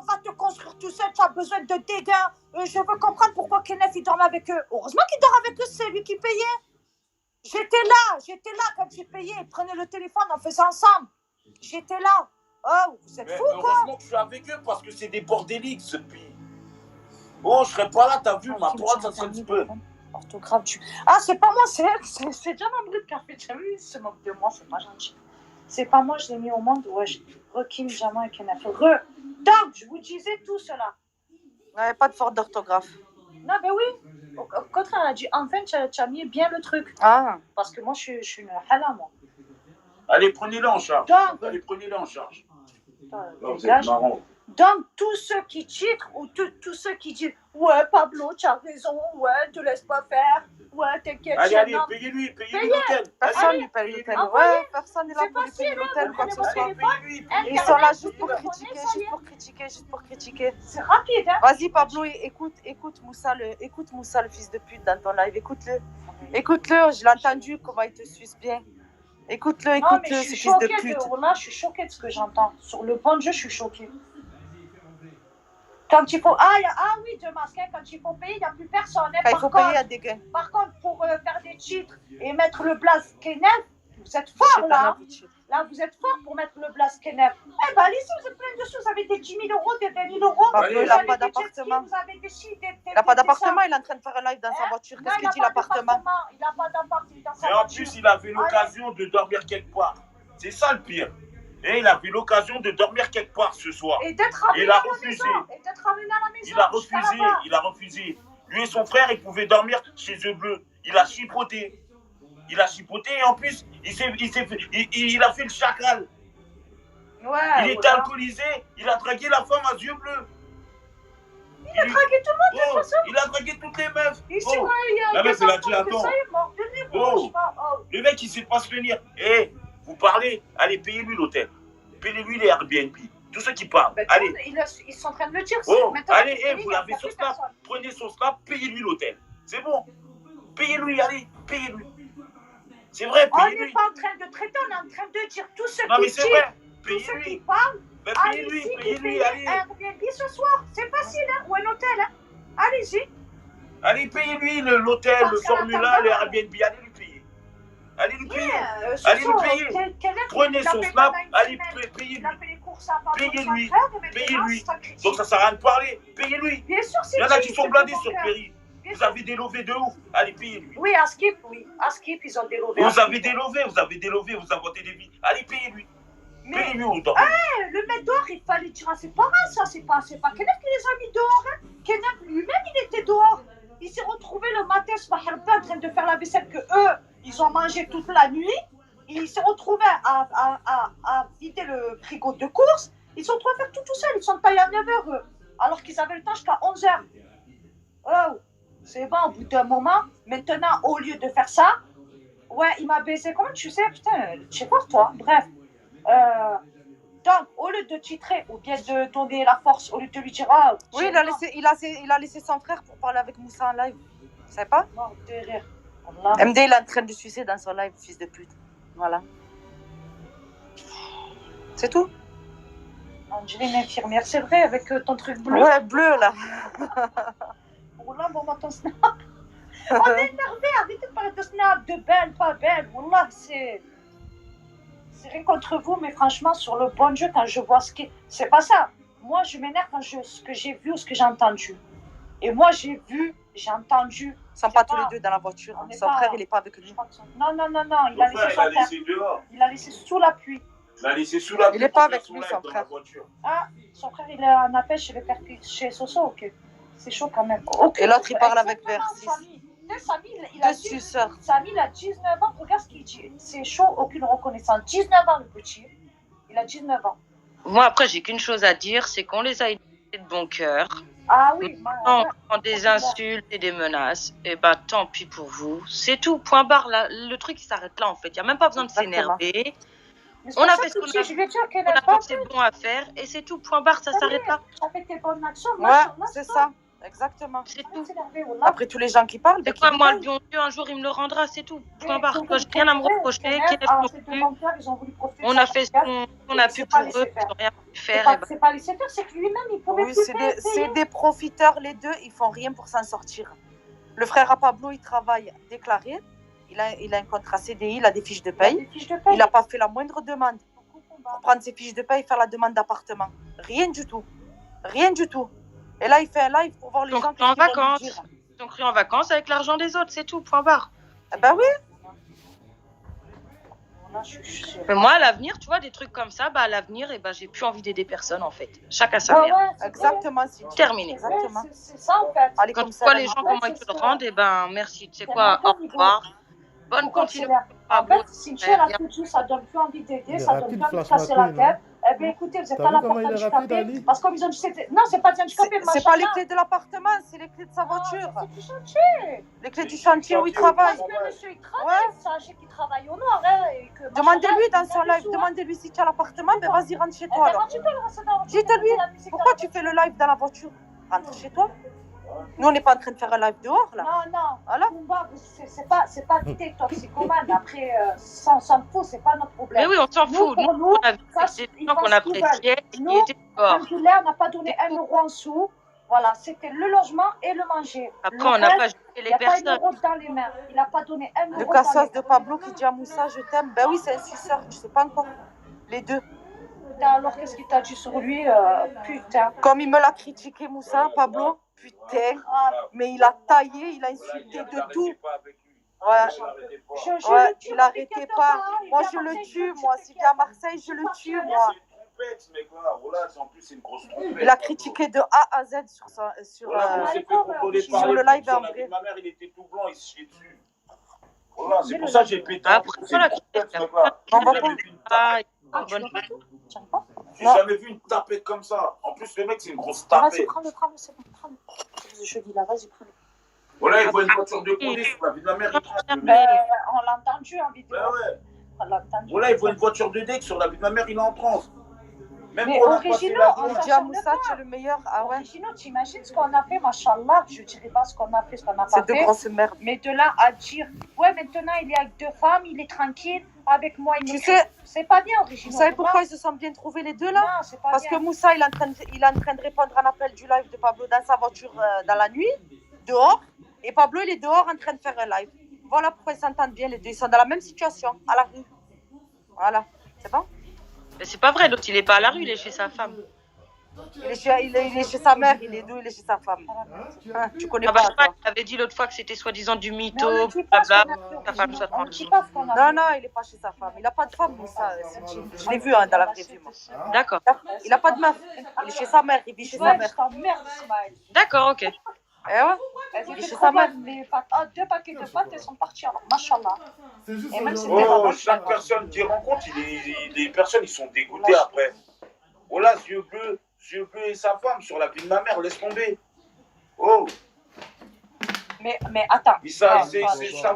vas te construire tout seul, tu as besoin de dégâts. Je veux comprendre pourquoi Kenneth, il dort avec eux. Heureusement qu'il dort avec eux, c'est lui qui payait. J'étais là quand j'ai payé. Prenez le téléphone, on faisait ensemble. J'étais là. Oh, vous êtes fous, quoi. Heureusement que je suis avec eux parce que c'est des bordéliques, ce pays. Oh, je serais pas là, t'as vu, ma droite, ça serait un petit peu. Orthographe, Ah, c'est pas moi, c'est elle. C'est déjà un bruit de café. Tu as vu, il se moque de moi, c'est pas gentil. C'est pas moi, je l'ai mis au monde. Ouais, Rekim, Jamal et Kenneth. Donc, je vous disais tout cela. Ouais, pas de faute d'orthographe. Non, ben oui. Au contraire, elle a dit, enfin, tu as mis bien le truc. Ah. Parce que moi, je suis une hala, moi. Allez, prenez-le en charge. Vous êtes marrant. Donc, tous ceux qui titrent ou tous ceux qui disent « Ouais, Pablo, tu as raison, ouais, te laisse pas faire, ouais, t'inquiète. » Allez, payez-lui l'hôtel. Personne lui paye l'hôtel. Ouais, personne n'est là pour lui payer l'hôtel, quoi que ce soit. Ils sont là juste pour critiquer. C'est rapide, hein. Vas-y, Pablo, écoute Moussa, le fils de pute dans ton live. Écoute-le, je l'ai entendu, comment il te suce bien. Écoute-le, ce fils de pute. Là, je suis choquée de ce que j'entends. Sur le point de jeu, je suis choquée. Quand il faut... oui, de masque, hein, quand il faut payer, il n'y a plus personne. Hein. Quand il faut payer, il y a des gains. Par contre, pour faire des titres et mettre le blaze Kenef, vous êtes fort là. Là, vous êtes fort pour mettre le blaze Kenef. Eh ben, allez-y, vous êtes plein de sous. Vous avez des 10 000 euros, des 20 000 euros. Il n'a pas d'appartement. Vous avez des chiffres, il n'a pas d'appartement, il est en train de faire un live dans sa voiture. Qu'est-ce que dit l'appartement? Il n'a pas d'appartement dans sa voiture. Et en plus, il avait l'occasion de dormir quelque part. C'est ça le pire. Et il avait l'occasion de dormir quelque part ce soir. Et d'être ramené à la maison. Il a refusé. Lui et son frère, ils pouvaient dormir chez eux bleus. Il a chipoté. Et en plus, il a fait le chacal. Ouais, il était alcoolisé. Il a dragué la femme à yeux bleus. Il a dragué tout le monde, de toute façon. Il a dragué toutes les meufs. La meuf, elle a dit attends. Le mec, il sait pas se tenir. Vous parlez, allez, payez-lui l'hôtel. Payez-lui les Airbnb. Tous ceux qui parlent, allez. Ils sont en train de le dire. Allez, vous l'avez sur Snap. Prenez son Snap, payez-lui l'hôtel. C'est bon. Payez-lui, allez, payez-lui. C'est vrai, payez-lui. On n'est pas en train de traiter, on est en train de dire tous ceux qui disent, tous ceux qui parlent, payez-lui, allez. Un Airbnb ce soir. C'est facile, hein, ou un hôtel, hein. Allez-y. Allez, payez-lui l'hôtel, le Formula, les Airbnb, allez lui payer. Allez lui payer. Allez lui payer. Prenez son Snap, allez, payez-lui. Payez-lui. Donc ça sert à rien de parler. Payez-lui. Bien sûr, il y en a qui sont blindés sur Péry. Vous avez des lovés de ouf. Allez, payez-lui. Oui, à Skip, ils ont des lovés. Vous avez des lovés, vous inventez des vies. Allez, payez-lui. Payez-lui autant. Le mettre dehors, il fallait dire, c'est pas mal ça, c'est pas Kenef qui les a mis dehors. Hein. Kenef lui-même, il était dehors. Il s'est retrouvé le matin, ce matin, en train de faire la vaisselle que eux, ils ont mangé toute la nuit. Il s'est retrouvé à vider le frigo de course. Ils sont retrouvés à faire tout seul. Ils sont taillés à 9h, eux. Alors qu'ils avaient le temps jusqu'à 11h. Oh, c'est bon, au bout d'un moment. Maintenant, au lieu de faire ça, il m'a baisé. Comment tu sais? Putain, je sais pas, toi. Bref. Donc, au lieu de titrer ou bien de donner la force, au lieu de lui dire oui, il a laissé son frère pour parler avec Moussa en live. Tu sais pas? Non, derrière. MD, il est en train de suicider dans son live, fils de pute. Voilà. C'est tout. On dirait une infirmière, c'est vrai, avec ton truc bleu. Ouais, bleu là. Wallah, bon, ton snap. On est énervé, arrêtez de parler de snap, de belle, pas belle. Wallah, c'est rien contre vous, mais franchement, sur le bon Dieu, quand je vois ce qui... C'est pas ça. Moi, je m'énerve quand ce que j'ai vu ou ce que j'ai entendu. Et moi, j'ai vu, j'ai entendu. Ils sont pas tous les deux dans la voiture. Son frère, il est pas avec lui. Non. Il a laissé son frère. Il a laissé sous la pluie. Il n'est pas avec lui, son frère. Son frère, il est en appel chez Soso, ok. C'est chaud quand même. Et l'autre, il parle avec Versis. Samy, il a 19 ans, regarde ce qu'il dit. C'est chaud, aucune reconnaissance. 19 ans, le petit. Il a 19 ans. Moi, après, j'ai qu'une chose à dire, c'est qu'on les a aidés de bon cœur. Ah oui, on prend des insultes et des menaces. Et tant pis pour vous. C'est tout, point barre. Là, le truc, il s'arrête là, en fait. Il n'y a même pas besoin de s'énerver. On a fait ce qu'on a pensé bon à faire. Et c'est tout, point barre, ça s'arrête là. Ça fait tes bonnes actions. Ouais, c'est ça. Exactement. C'est tout. Après tous les gens qui parlent. C'est quoi, moi, le bon Dieu, un jour, il me le rendra, c'est tout. Point barre. Moi, j'ai rien à me reprocher. On a fait ce qu'on a pu pour eux. Ils n'ont rien pu faire. C'est pas laisser faire, c'est que lui-même, il pouvait plus faire. C'est des profiteurs, les deux. Ils font rien pour s'en sortir. Le frère à Pablo, il travaille déclaré. Il a un contrat CDI, il a des fiches de paye. Il n'a pas fait la moindre demande pour prendre ses fiches de paye et faire la demande d'appartement. Rien du tout. Rien du tout. Et là, il fait un live pour voir les gens qui sont en vacances. Ils ont cru en vacances avec l'argent des autres, c'est tout, point barre. Ben oui. Mais moi, à l'avenir, tu vois, des trucs comme ça, à l'avenir, j'ai plus envie d'aider personne, en fait. Chacun sa mère. Exactement. Terminé. Exactement. C'est ça, en fait. Allez, quand tu vois les gens, comment ils te le rendent, merci. Tu sais quoi, au revoir. Bonne continuation. En fait, Cynthia, là, tout de suite, ça donne plus envie d'aider, ça donne plus envie de casser la tête. Eh bien, écoutez, vous êtes pas là pour handicapé. Parce qu'on ils ont dit c'était. Non, c'est pas des handicapés, c'est pas les clés de l'appartement, c'est les clés de sa voiture. C'est du chantier. Les clés du chantier où il travaille. Parce que monsieur, il travaille, sachez qu'il travaille au nord. Demandez-lui dans son live, demandez-lui si tu as l'appartement, vas-y, rentre chez toi. Dites-lui, pourquoi tu fais le live dans la voiture? Rentre chez toi. Nous, on n'est pas en train de faire un live dehors, là. Non. Voilà. C'est pas des toxicomanes. Après, ça, on s'en fout, c'est pas notre problème. Mais oui, on s'en fout. Nous, on a vu des gens qu'on appréciait qui étaient dehors. Alhamdoulilah, on n'a pas donné 1 euro en dessous. Voilà, c'était le logement et le manger. Après, on n'a pas jugé Il les n'y a pas personnes. un euro dans les mains. Il n'a pas donné un euro Le dans cassos les de Pablo qui dit à Moussa, je t'aime. Ben oui, c'est un suceur, tu sais pas encore. Les deux. mains. Alors, qu'est-ce qu'il t'a dit sur lui putain. Comme il me l'a critiqué, Moussa, Pablo, putain. Mais il a taillé, il a insulté de tout. Ouais, ouais, il arrêtait pas. Moi, je le tue, moi. S'il vient à Marseille, je le tue, moi. Il a critiqué de A à Z sur le live en vrai. Ma mère, il était tout blanc, il se chiait dessus. Voilà, c'est pour ça que j'ai pété. Après, voilà, J'ai jamais vu une tapette comme ça. En plus, le mec, c'est une grosse tapette. Vas-y, prends-le, c'est bon, prends-le. Je dis là, vas-y, prends-le. Voilà, il voit une voiture de police sur la vie de ma mère, il trace le mec. On l'a entendu en vidéo. Ben ouais. On l'a entendu. Voilà, il voit une voiture de deck sur la vie de ma mère, il est en transe. Même Mais pour la originaux, Il dit à Moussa, tu es le meilleur. Ah ouais. Originaux, t'imagines ce qu'on a fait, machallah. Je dirais pas ce qu'on a fait, ce qu'on n'a pas C'est de fait. grosses merdes. Mais de là à dire, ouais, maintenant il est avec 2 femmes, il est tranquille, avec moi, il Tu est. sais, C'est pas bien, originaux. vous savez pourquoi ils se sont bien trouvés les deux là? Non, c'est pas Parce bien. que Moussa, il est en train de répondre à un appel du live de Pablo dans sa voiture dans la nuit, dehors. Et Pablo, il est dehors en train de faire un live. Voilà pourquoi ils s'entendent bien les deux. Ils sont dans la même situation, à la rue. Voilà, c'est bon? Mais c'est pas vrai, l'autre il est pas à la rue, il est chez sa femme. Il est chez sa mère, il est d'où? Il est chez sa femme. Hein, tu connais Ah bah, pas, je sais pas, toi. il avait dit l'autre fois que c'était soi-disant du Mais mytho, on ne dit pas ce blablabla, qu'on a fait, sa femme soit on ne dit tranquille. pas ce qu'on a fait. Non, il est pas chez sa femme. Il a pas de femme, Moussa. Je l'ai vu hein, dans la vraie vie, moi. D'accord. Il a pas de meuf. Il est chez sa mère, il vit chez sa Ouais, mère. je t'emmerde, Ismaël. D'accord, ok. Eh ouais. Elles Il est étaient chez trop sa mère. bonnes, les pâtes. Ah, 2 paquets de pâtes, elles sont parties, alors, machallah. Et même si c'était Oh, pas chaque personne qu'il rencontre, les personnes, ils sont dégoûtés après. Voilà, yeux bleus et sa femme sur la vie de ma mère, laisse tomber. Oh, Mais attends. ils savent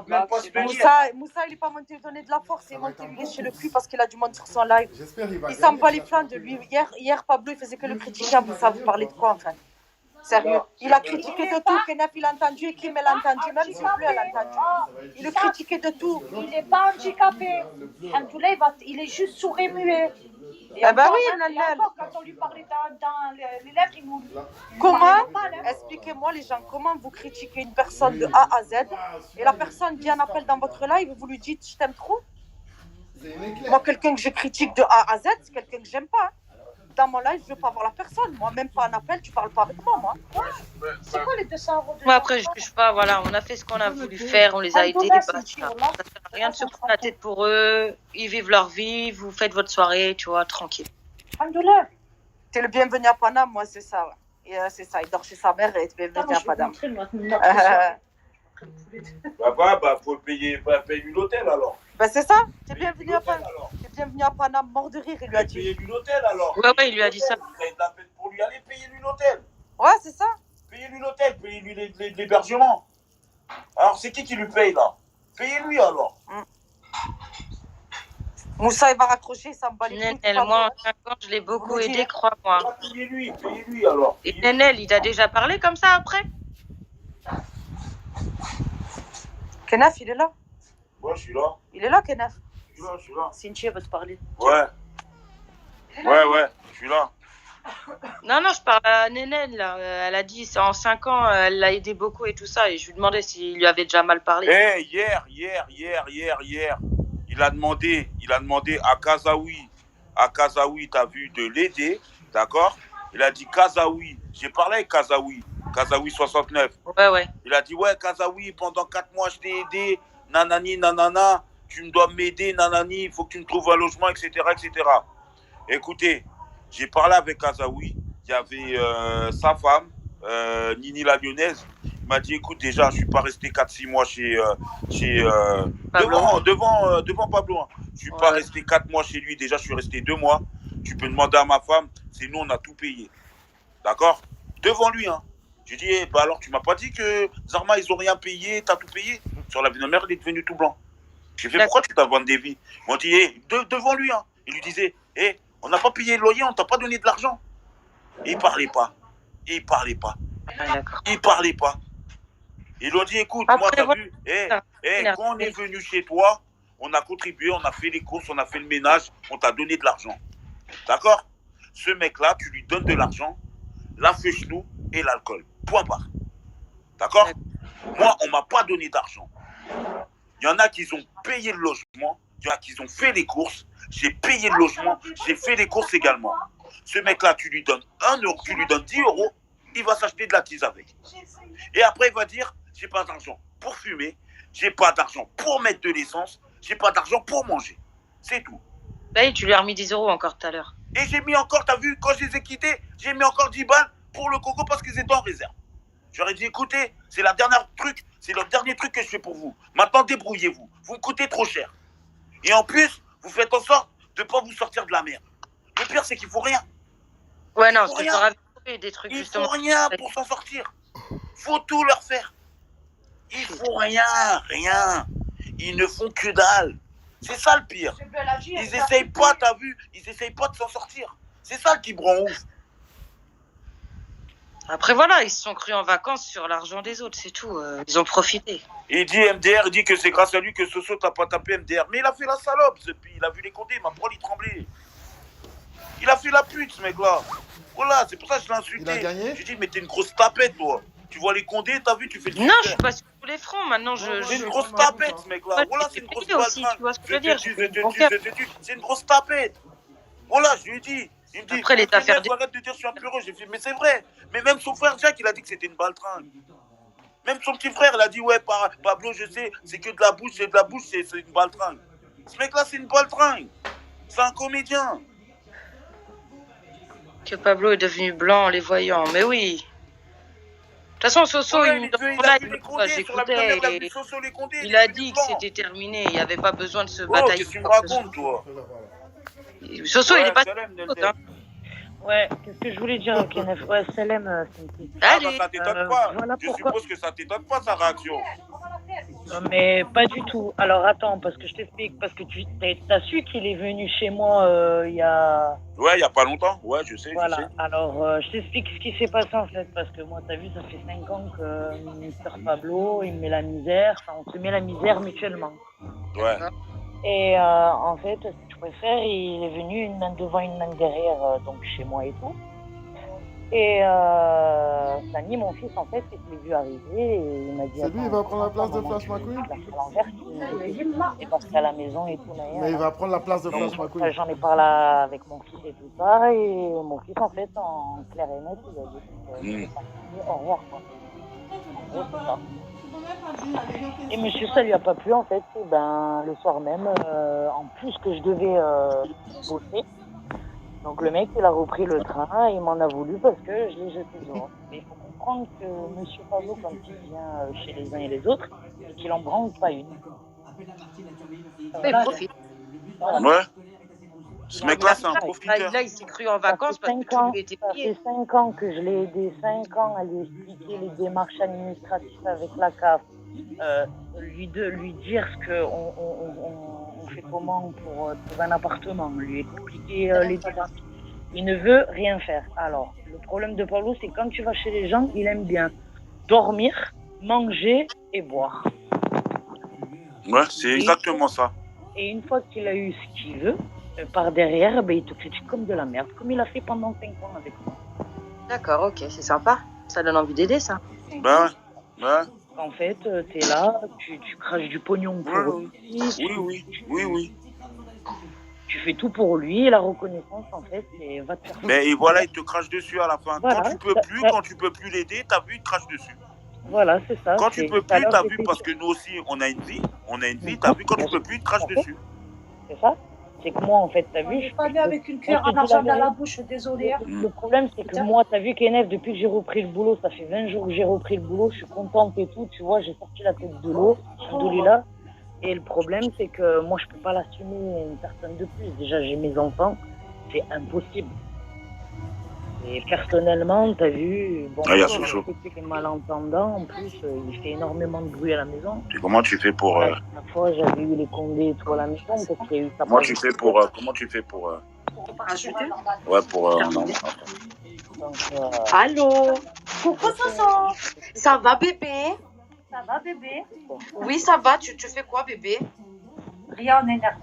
même pas se tenir. Moussa, il est pas monté donner de la force. Il est monté lui chez le cul parce qu'il a du monde sur son live. J'espère qu'il va Il s'en bat les flancs de lui. Hier, Pablo, il faisait que le critiquer à Moussa. Vous parlez de quoi, en fait? Sérieux. Il a critiqué de tout. Kenaf, il a entendu. Et Kim, elle a entendu. Même si plus, elle a entendu. Il le critiquait de tout. Il n'est pas handicapé. Alhamdoulilah, il est juste sourd et muet. Et Eh ben encore, oui, et Nanel. encore, quand on lui parlait dans les lèvres, il nous. Comment? parlait mal, hein. Expliquez-moi, les gens, comment vous critiquez une personne de A à Z et la personne vient en appel dans votre live et vous lui dites je t'aime trop? Moi, quelqu'un que je critique de A à Z, c'est quelqu'un que j'aime pas. Dans mon live, je veux pas voir la personne. Moi, même pas en appel, tu parles pas avec moi. C'est quoi les 200 euros de Moi après je juge pas, voilà, on a fait ce qu'on a voulu faire, on les a aidés, Alhamdoulilah, basta. c'est Ça sûr, là. sert à rien de se prendre la tête pour eux, ils vivent leur vie, vous faites votre soirée, tu vois, tranquille. Alhamdoulilah. T'es le bienvenu à Paname, moi, c'est ça. Ouais. Et, c'est ça, il dort chez sa mère et est bienvenu Attends, à je vais te Paname. montrer notre Bah, faut payer l'hôtel alors. Ben, c'est ça, t'es bienvenu à L'hôtel, Paname. alors. T'es bienvenu à Paname, mort de rire, il lui a dit. Payer lui l'hôtel alors. Ouais, il lui a dit ça. Vous avez de la peine pour lui, allez, payez-lui l'hôtel. Ouais, c'est ça. Payez-lui l'hôtel, payez-lui l'hébergement. Alors, c'est qui lui paye là? Payez-lui alors. Moussa, il va raccrocher, ça me bat les couilles. Nenel, moi en 5 ans, je l'ai beaucoup aidé, crois-moi. Ah, payez-lui alors. Et Nenel, il a déjà parlé comme ça après? Kenaf, il est là. Ouais, je suis là. Il est là, Kenaf. Je suis là. Cynthia veut te parler. Ouais, je suis là. Non, je parle à Nenel, là. Elle a dit, en 5 ans, elle l'a aidé beaucoup et tout ça, et je lui demandais s'il lui avait déjà mal parlé. Eh, hier, il a demandé à Kazaoui, t'as vu, de l'aider, d'accord? Il a dit Kazaoui, j'ai parlé avec Kazaoui 69. Ouais. Il a dit, ouais, Kazaoui, pendant 4 mois, je t'ai aidé, nanani, nanana, tu me dois m'aider, nanani, il faut que tu me trouves un logement, etc., etc. Écoutez, j'ai parlé avec Kazaoui, il y avait sa femme, Nini la Lyonnaise. Il m'a dit, écoute, déjà, je ne suis pas resté 4-6 mois devant Pablo. Hein. Je ne suis pas resté 4 mois chez lui, déjà, je suis resté 2 mois. Tu peux demander à ma femme, c'est nous, on a tout payé. D'accord? Devant lui, hein. J'ai dit, bah alors, tu m'as pas dit que Zarma, ils n'ont rien payé, tu as tout payé? Sur la vie de ma mère, il est devenu tout blanc. J'ai fait, pourquoi tu t'as vendu des vies? Ils m'ont dit, devant lui, hein. Il lui disait, on n'a pas payé le loyer, on t'a pas donné de l'argent. Et il parlait pas. Ils lui ont dit, écoute, après, moi, t'as voilà. vu, quand on est venu chez toi, on a contribué, on a fait les courses, on a fait le ménage, on t'a donné de l'argent. D'accord? Ce mec-là, tu lui donnes de l'argent, la feuche nous, et l'alcool. Point barre. D'accord? Moi, on ne m'a pas donné d'argent. Il y en a qui ont payé le logement, il y en a qui ont fait les courses. J'ai payé le logement, j'ai fait les courses également. Ce mec-là, tu lui donnes 1 euro, tu lui donnes 10 euros, il va s'acheter de la tease avec. Et après, il va dire, j'ai pas d'argent pour fumer, j'ai pas d'argent pour mettre de l'essence, j'ai pas d'argent pour manger. C'est tout. Bah, tu lui as remis 10 euros encore tout à l'heure. Et j'ai mis encore, t'as vu, quand je les ai quittés, j'ai mis encore 10 balles pour le coco parce qu'ils étaient en réserve. J'aurais dit, écoutez, c'est le dernier truc que je fais pour vous. Maintenant, débrouillez-vous. Vous me coûtez trop cher. Et en plus, vous faites en sorte de ne pas vous sortir de la merde. Le pire, c'est qu'il ne faut rien. Ouais, non, c'est pas des trucs Il justement. faut rien pour s'en sortir. Faut tout leur faire. Il faut rien. Ils ne font que dalle. C'est ça le pire. Ils essayent pas, t'as vu, ils essayent pas de s'en sortir. C'est ça qui me rend ouf. Après, voilà, ils se sont crus en vacances sur l'argent des autres, c'est tout. Ils ont profité. Il dit MDR, il dit que c'est grâce à lui que Soso t'a pas tapé MDR. Mais il a fait la salope, il a vu les condés, ma parole, il tremblait. Il a fait la pute, ce mec-là. Voilà, c'est pour ça que je l'ai insulté. Il a gagné. J'ai dit, mais t'es une grosse tapette, toi. Tu vois les condés, t'as vu, tu fais le Non, je suis pas sur tous les fronts, maintenant C'est une grosse tapette, ce mec-là. Voilà, c'est une grosse aussi, tu vois ce que je veux dire. C'est une grosse tapette. Voilà, je lui ai dit. Il me dit, après les affaires arrête de dire je suis un peureux. J'ai fait, mais c'est vrai. Mais même son frère Jack, il a dit que c'était une baltringue. Même son petit frère, il a dit, ouais, Pablo, je sais, c'est que de la bouche, c'est une baltringue. Ce mec-là, c'est une baltringue. C'est un comédien. Que Pablo est devenu blanc en les voyant, mais oui. De toute façon, Soso, il a dit que c'était terminé, il n'y avait pas besoin de se batailler. Qu'est-ce que tu me racontes, toi? Soso, il est pas... Ouais, qu'est-ce que je voulais dire, Kenneth? Ouais, Salem, Ah bah ça t'étonne pas. Voilà Je pourquoi... suppose que ça t'étonne pas, sa réaction. Non, mais pas du tout. Alors attends, parce que je t'explique, parce que t'as su qu'il est venu chez moi il y a... Ouais, il y a pas longtemps. Ouais, je sais, Voilà, je sais. alors je t'explique ce qui s'est passé en fait, parce que moi, t'as vu, ça fait 5 ans que Mister Pablo, il me met la misère, enfin, on se met la misère mutuellement. Ouais. Et en fait, si tu préfères, il est venu une main devant, une main derrière, donc chez moi et tout. Et Sani, mon fils, en fait, il s'est vu arriver et il m'a dit... C'est lui, il va prendre la place de Flash McQueen? Et parce qu'à la maison et tout, Mais il va prendre la place de Flash McQueen. J'en ai parlé avec mon fils et tout ça, et mon fils, en fait, en clair et net, il a dit au revoir, quoi. En gros, c'est ça. Et monsieur, ça lui a pas plu, en fait. Et ben, le soir même, en plus que je devais bosser, donc le mec, il a repris le train et il m'en a voulu parce que je l'ai jeté dehors. Mais il faut comprendre que monsieur Pablo, quand il vient chez les uns et les autres, c'est qu'il en branle pas une. Il profite. Ouais. Ce mec-là, c'est un profiteur. Là, il s'est cru en vacances parce que tout lui était payé. Ça fait 5 ans que je l'ai aidé, 5 ans à lui expliquer les démarches administratives avec la CAF, lui dire ce qu'on fait comment pour trouver un appartement, lui expliquer les démarches. Il ne veut rien faire. Alors, le problème de Pablo, c'est quand tu vas chez les gens, il aime bien dormir, manger et boire. Ouais, c'est exactement ça. Et une fois qu'il a eu ce qu'il veut, par derrière, ben, il te critique comme de la merde, comme il a fait pendant 5 ans avec moi. D'accord, ok, c'est sympa. Ça donne envie d'aider, ça. Ben ouais. En fait, t'es là, tu craches du pognon pour lui. Oui. Tu fais tout pour lui, et la reconnaissance, en fait, c'est va te faire... Mais et voilà, il te crache dessus à la fin. Voilà, quand tu peux plus l'aider, t'as vu, il te crache dessus. Voilà, c'est ça. Quand tu peux plus, t'as vu, parce que nous aussi, on a une vie, t'as vu, quand tu peux plus, il te crache dessus. C'est ça. C'est que moi, en fait, t'as vu... Je pas venu avec une cuillère en argent dans la bouche, désolé. Le problème, c'est que moi, t'as vu, Kenneth, depuis que j'ai repris le boulot, ça fait 20 jours que j'ai repris le boulot, je suis contente et tout, tu vois, j'ai sorti la tête de l'eau, alhamdoulilah. Et le problème, c'est que moi, je peux pas l'assumer une personne de plus. Déjà, j'ai mes enfants, c'est impossible. Et personnellement, t'as vu, bon, c'est malentendant, en plus, il fait énormément de bruit à la maison. Et comment tu fais pour... La fois, j'avais eu les condés et tout à la maison, parce qu'il y a eu... Comment tu fais pour... Ajouter? Ouais, pour... Allô? Coucou, Soso. Ça va, bébé? Ça va, bébé? Oui, ça va. Tu fais quoi, bébé? Rien, on est énervé.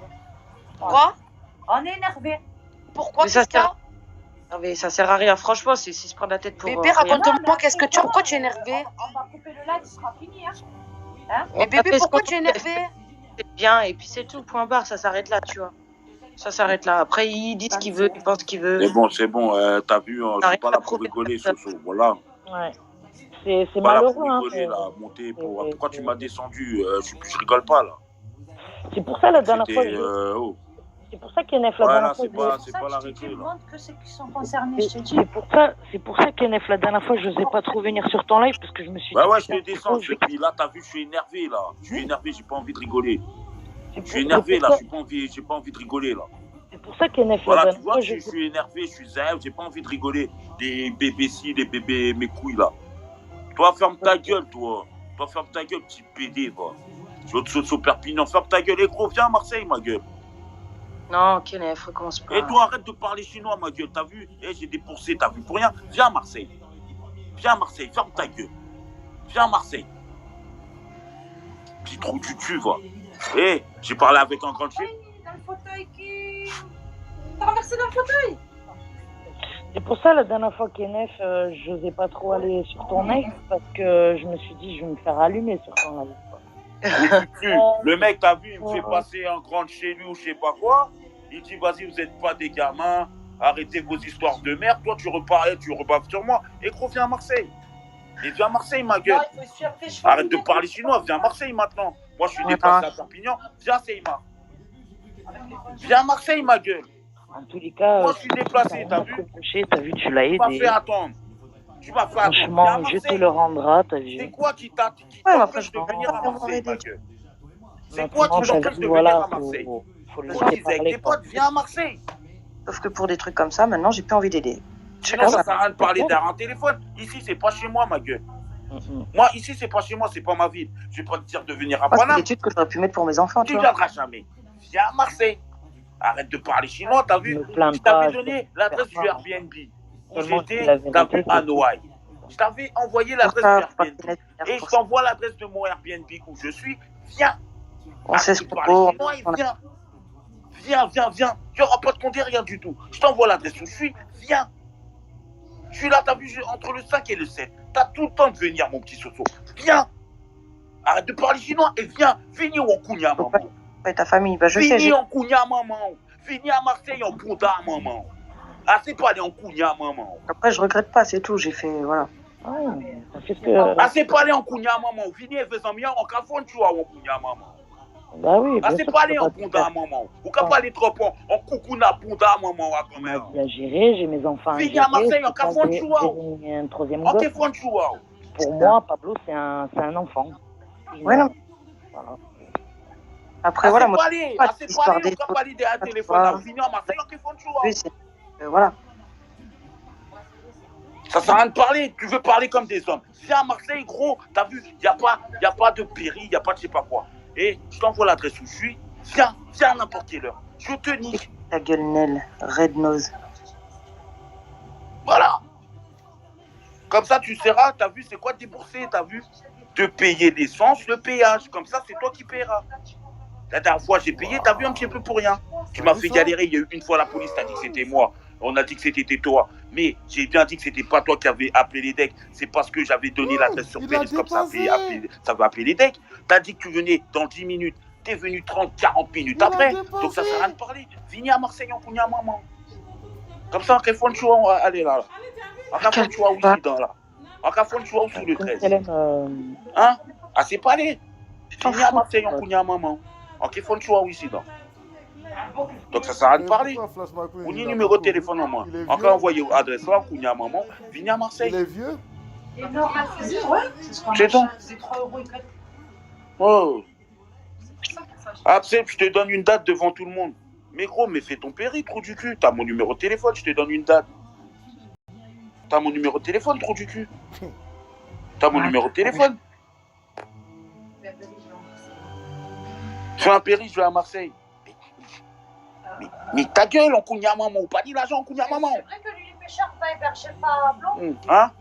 Quoi? On est énervé. Pourquoi? Mais ça sert... Non, mais ça sert à rien. Franchement, c'est se prendre la tête pour. Bébé, rien. raconte-moi, qu'est-ce que tu as. Pourquoi tu es énervé? On va couper le live, ce sera fini. Hein. Mais bébé, pourquoi tu es énervé? C'est bien, et puis c'est tout, point barre, ça s'arrête là, tu vois. Ça s'arrête là. Après, il dit ce qu'il veut, il pense ce qu'il veut. C'est bon, t'as vu, je suis pas là pour rigoler, Soso, voilà. Ouais. C'est Pas là malheureux, pour hein. rigoler, là, monter pour... Pourquoi tu m'as descendu? Je rigole pas, là. C'est pour ça, la dernière fois, oh. c'est pour ça qu'Enef, la dernière fois... c'est pas la règle, là. Que ceux qui sont concernés, je te dis. C'est pour ça qu'Enef, la dernière fois, je n'osais pas trop venir sur ton live, parce que je me suis dit... Bah ouais, je te descends, puis là, t'as vu, je suis énervé, là. Je suis énervé, j'ai pas envie de rigoler. Je suis énervé, là, j'ai pas envie de rigoler, là. C'est pour ça qu'Enef, voilà, tu vois, je suis énervé, je suis zèbre, j'ai pas envie de rigoler. Des bébés ci, des bébés mes couilles, là. Toi, ferme ta gueule, toi. Toi, ferme ta gueule, petit PD, va. Je veux te sauter au Perpignan. Ferme ta gueule, et gros, viens à Marseille, ma gueule. Non, Kenneth, recommence pas. Et toi, arrête de parler chinois, ma gueule, t'as vu? J'ai dépoursé, t'as vu pour rien? Viens à Marseille. Viens à Marseille, ferme ta gueule. Viens à Marseille. Petit trou du cul, va. J'ai parlé avec un grand chien. Dans le fauteuil qui... T'as renversé dans le fauteuil? C'est pour ça, la dernière fois qu'Enef, je n'osais pas trop aller sur ton live, parce que je me suis dit, je vais me faire allumer sur ton live. Le mec, t'as vu, il me fait passer un grand chez lui ou je sais pas quoi. Il dit, vas-y, vous n'êtes pas des gamins, arrêtez vos histoires de merde. Toi, tu rebaves sur moi. Et gros, viens à Marseille. Et viens à Marseille, ma gueule. Arrête de parler chinois, viens à Marseille maintenant. Moi, je suis déplacé à Perpignan. Viens, Seyma. Viens à Marseille, ma gueule. En tous les cas, moi, je suis déplacé, t'as vu? T'as vu, tu l'as aidé. Tu m'as fait attendre. Tu m'as fait attendre. Franchement, je te le rendrai, t'as vu. C'est quoi qui t'empêche de venir à Marseille, ma gueule? C'est quoi qui t'empêche de venir à Marseille? Faut le laisser parler. Avec tes potes, viens à Marseille. Sauf que pour des trucs comme ça, maintenant, j'ai plus envie d'aider. Sinon, ça sert à rien de parler derrière un téléphone. Ici, c'est pas chez moi, ma gueule. Moi, ici, c'est pas chez moi, c'est pas ma ville. Je vais pas te dire de venir à Paname. C'est l'étude que j'aurais pu mettre pour mes enfants, tu viendras jamais. Viens à Marseille. Arrête de parler chinois, t'as vu? Je t'avais donné l'adresse du Airbnb où j'étais, t'as vu, à Noailles. Je t'avais envoyé l'adresse du Airbnb. Et je t'envoie l'adresse de mon Airbnb où je suis. Viens. On sait ce qu'on viens. Viens. Il n'y aura pas de compte, rien du tout. Je t'envoie l'adresse où je suis. Viens. Je suis là, t'as vu, entre le 5 et le 7. T'as tout le temps de venir, mon petit Soso. Viens. Arrête de parler chinois et viens. Finis en Kounia, maman. Et ta famille, bah je sais. Finis en Kounia, maman. Finis à Marseille en Ponda, maman. Ah, c'est pas aller en Kounia, maman. Après, je regrette pas, c'est tout. J'ai fait, voilà. Ah, c'est pas aller en Kounia, maman. Finis et fais-en bien en Cafon, tu vois, en Kounia, maman. Bah oui. Ah, c'est pas aller en Ponda, maman. Ou qu'à pas aller trop en Koukouna, Ponda, maman, quand même. Bien géré, j'ai mes enfants. Finis à Marseille en Cafon, tu vois. Un troisième en Cafon, tu vois. Pour moi, Pablo, c'est un enfant. Ouais, non. Voilà. Après, voilà, moi. C'est pas aller, on peut pas aller derrière le téléphone. Finis à Marseille en Cafon, tu vois. Oui, voilà. Ça sert à rien de parler, tu veux parler comme des hommes. Viens à Marseille, gros, t'as vu, y a pas de péri, y a pas de je sais pas quoi. Et je t'envoie l'adresse où je suis, viens à n'importe quelle heure. Je te nique. Ta gueule, Nel, red nose. Voilà. Comme ça, tu seras, t'as vu, c'est quoi débourser, t'as vu? De payer l'essence, le péage. Comme ça, c'est toi qui paieras. La dernière fois, j'ai payé, t'as vu, un petit peu pour rien. Tu m'as fait galérer, il y a eu une fois la police, t'as dit que c'était moi. On a dit que c'était toi. Mais j'ai bien dit que c'était pas toi qui avais appelé les decks. C'est parce que j'avais donné l'adresse sur Périscope, ça va appeler les decks. T'as dit que tu venais dans 10 minutes. T'es venu 30, 40 minutes après. Donc ça sert à rien de parler. Viens à Marseille, en Kounia, maman. Comme ça, en Cafon, tu vois, allez là. En Cafon, tu vois, aussi, dans là. En Cafon, tu vois, sous le 13. Hein? Ah, c'est pas aller. Viens à Marseille, en Kounia, maman. En Cafon, tu vois, ici, dans. Donc ça sert à rien de parler. Ou ni numéro de téléphone en moi. Encore envoyer l'adresse là, Kounia maman, venez à Marseille. Il est vieux? C'est ton. Oh. Après, je te donne une date devant tout le monde. Mais gros, mais fais ton péri, trou du cul. T'as mon numéro de téléphone, je te donne une date. T'as mon numéro de téléphone, trou du cul. T'as mon numéro de téléphone. Fais un péri, je vais à Marseille. Mais ta gueule, en Kounia maman, ou pas dit l'argent en Kounia maman. C'est vrai que lui, Pécheur va héberger Pablo. Hein?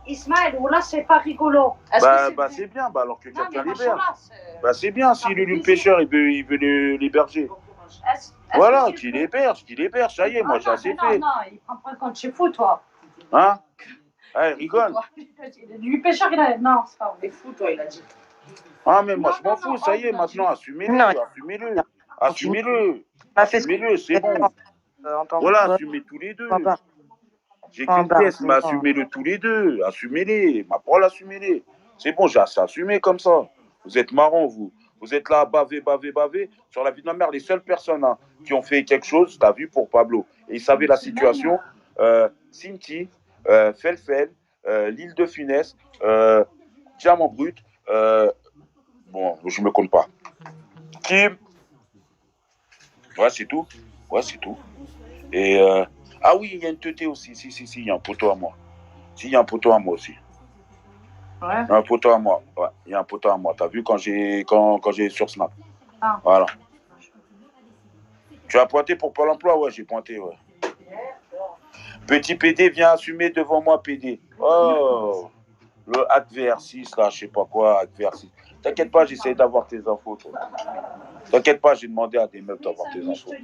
Ismaël, ou là, c'est pas rigolo. Bah c'est bien, bah alors que quelqu'un l'héberge. Bah c'est bien si Lulu Pêcheur il veut l'héberger. Voilà, tu l'héberges, ça y est, moi j'ai assez fait. Non, il prend pas compte chez fou, toi. Hein? Ah, il rigole. Lui, pêcheur, il a. Non, c'est pas, on est fou, toi, il a dit. Ah, mais moi je m'en fous, ça y est, maintenant, assumez-le. Assumez-le, c'est bon. Voilà, assumez tous les deux. J'ai qu'une pièce, mais assumez-le tous les deux. Assumez-les, ma parole, assumez-les. C'est bon, j'ai assez assumé comme ça. Vous êtes marrants, vous. Vous êtes là à baver. Sur la vie de ma mère, les seules personnes qui ont fait quelque chose, t'as vu, pour Pablo. Et ils savaient la situation. Cinti, Felfel, l'île de Funès, Diamant Brut. Bon, je me compte pas. Kim. Ouais, c'est tout. Et ah oui, il y a une teuté aussi. Si, il y a un poteau à moi. Si, il y a un poteau à moi aussi. Ouais. Un poteau à moi. Ouais, il y a un poteau à moi. T'as vu quand j'ai sur Snap. Ah. Voilà. Tu as pointé pour Pôle emploi? Ouais, j'ai pointé, ouais. Petit PD, viens assumer devant moi, PD. Oh, le adversis, là, je sais pas quoi, adversis. T'inquiète pas, j'essaie d'avoir tes infos, toi. T'inquiète pas, j'ai demandé à des meufs d'avoir tes infos. Je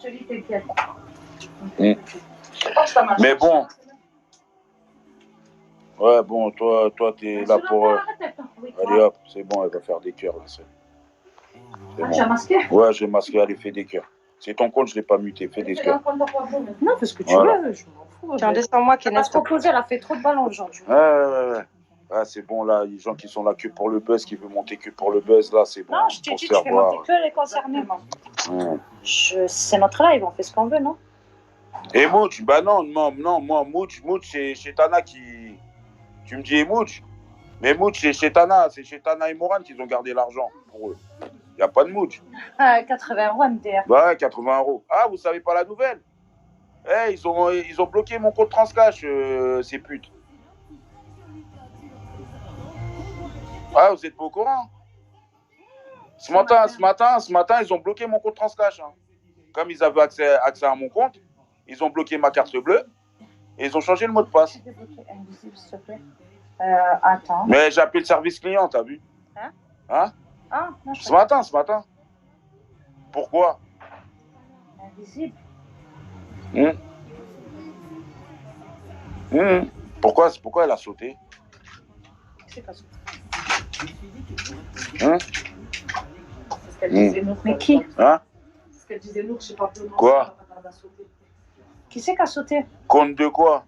te lis, t'inquiète. Mais bon. Ouais, bon, toi t'es là pour... Allez hop, c'est bon, elle va faire des cœurs, là, c'est bon. Tu as masqué? Ouais, j'ai masqué, allez, fais des cœurs. C'est ton compte, je l'ai pas muté, fais des cœurs. Non, fais ce que tu veux, je m'en fous. Tiens, descends-moi, Elle va se proposer, elle a fait trop de ballons aujourd'hui. Ouais. Ah, c'est bon, là, les gens qui sont là que pour le buzz, qui veulent monter que pour le buzz, là, c'est bon. Non, je t'ai dit, tu fais monter que les concernés, moi. C'est notre live, on fait ce qu'on veut, non? Et Mouch, bah non, moi, Mouch, c'est chez Tana qui... Tu me dis Mouch, mais Mouch, c'est chez Tana et Moran qu'ils ont gardé l'argent pour eux. Il n'y a pas de Mouch. 80 € MDR. Ouais, 80 €. Ah, vous savez pas la nouvelle? Eh, ils ont bloqué mon compte Transcash, ces putes. Ah, vous êtes pas au courant? Ce matin, ils ont bloqué mon compte Transcash. Hein. Comme ils avaient accès à mon compte, ils ont bloqué ma carte bleue et ils ont changé le mot de passe. Invisible, s'il te plaît. Attends. Mais j'ai appelé le service client, t'as vu? Hein? Ah, non, ce matin. Pourquoi? Invisible. Pourquoi elle a sauté? C'est pas ça. C'est ce qu'elle disait nous. Mais qui? C'est ce qu'elle disait nous, je sais pas plus. Quoi? Qui c'est qui a sauté? Compte de quoi?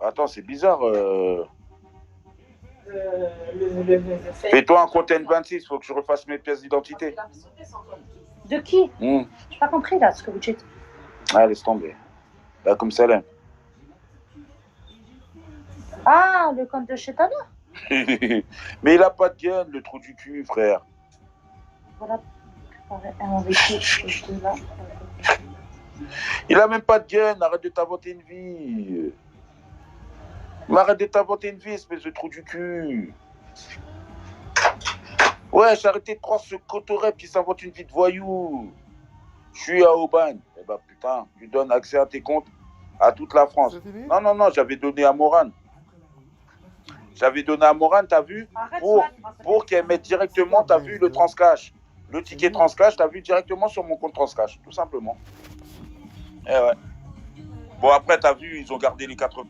Attends, c'est bizarre. Fais-toi un compte N26, faut que je refasse mes pièces d'identité. De qui? J'ai pas compris là ce que vous dites. Ah, laisse tomber. Là, comme ça, là. Ah, le compte de chez Tana. Mais il a pas de gun, le trou du cul, frère. Voilà. Il a même pas de gun, arrête de t'inventer une vie. Arrête de t'inventer une vie, espèce de trou du cul. Ouais, j'ai arrêté de croire ce cotorep qui s'invente une vie de voyou. Je suis à Aubagne. Eh ben putain, tu donnes accès à tes comptes à toute la France. Non, j'avais donné à Morane. T'as vu, pour qu'elle mette directement, t'as vu, le Transcash. Le ticket Transcash, t'as vu directement sur mon compte Transcash, tout simplement. Eh ouais. Bon, après, t'as vu, ils ont gardé les 80.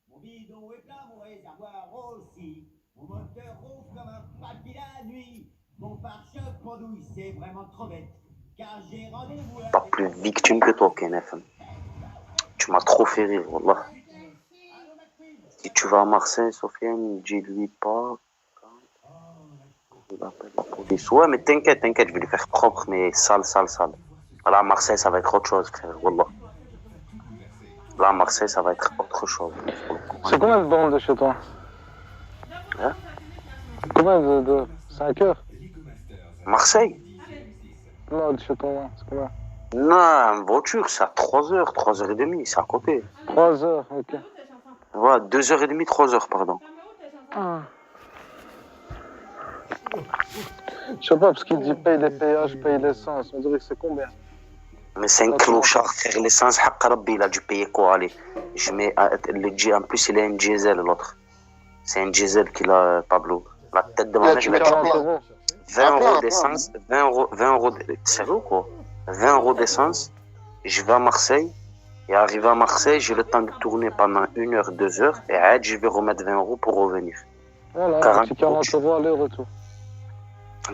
Mon bidon est plein, mon réservoir aussi. Mon moteur ronfle comme un papy la nuit. Mon pare-choc pendouille, c'est vraiment trop bête. Car j'ai rendez-vous avec... Pas plus victime que toi, KNF. Tu m'as trop fait rire, wallah. Si tu vas à Marseille, Sofiane, dis-lui pas. Il appelle la police. Ouais, mais t'inquiète, je vais lui faire propre, mais sale. Là, à Marseille, ça va être autre chose, frère, wallah. Là, à Marseille, ça va être autre chose. C'est combien de bornes de chez toi? Hein? Combien de 5 heures? Marseille? Non, de chez toi, c'est combien? Non, en voiture, c'est à 3h, 3h30, c'est à côté. 3 heures, ok. Ouais, 2h30, 3h, pardon. Ah. Je sais pas, parce qu'il dit paye les péages, paye l'essence. On dirait que c'est combien? Mais c'est un clochard, frère. L'essence, il a dû payer quoi? Allez, je mets en plus, il a un diesel, l'autre. C'est un diesel qu'il a, Pablo. La tête de ma mère, il a 20 euros d'essence. 20 euros. Sérieux, quoi? 20 euros d'essence. Je vais à Marseille. Et arrivé à Marseille, j'ai le temps de tourner pendant 1 heure, 2 heures. Et je vais remettre 20 euros pour revenir. Voilà, 40 euros aller-retour.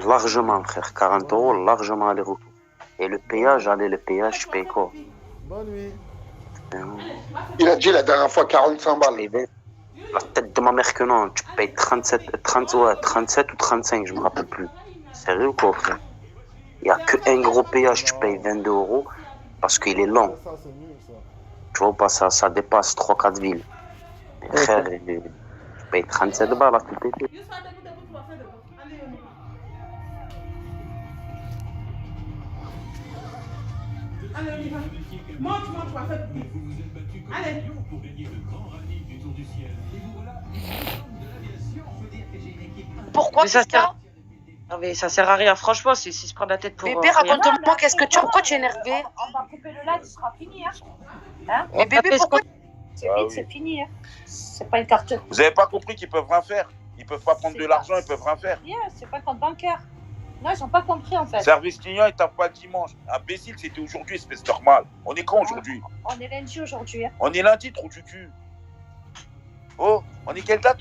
Largement, frère. 40 euros, largement aller-retour. Et le péage, le péage, je paye quoi? Bonne nuit. Il a dit la dernière fois 45 balles. La tête de ma mère que non, tu payes 37 ou 35, je me rappelle plus. Sérieux ou quoi, frère? Il n'y a qu'un gros péage, tu payes 22 euros parce qu'il est long. Tu vois pas, ça dépasse 3-4 villes. Mais frère, tu payes 37 balles à tout péter. Allez, on y va. Monte, on va faire vite. Allez. Pour gagner le grand rallye du Tour du Ciel. Et vous voilà, de l'aviation, on peut dire que j'ai une équipe. Pourquoi ça sert? Non mais ça sert à rien, franchement, c'est se prendre la tête pour. Bébé, raconte-moi, pourquoi tu es énervé? On va couper le live, ce sera fini. Hein? Mais bébé, pourquoi? C'est vite, c'est fini. C'est pas une carte. Vous n'avez pas compris qu'ils peuvent rien faire. Ils peuvent pas prendre de l'argent, ils peuvent rien faire. C'est pas un compte bancaire. Non, ils n'ont pas compris en fait. Service client, ils tapent pas le dimanche. Imbécile, c'était aujourd'hui, espèce normal. On est quand aujourd'hui? On est lundi aujourd'hui. On est lundi, trou du cul. Oh, on est quelle date?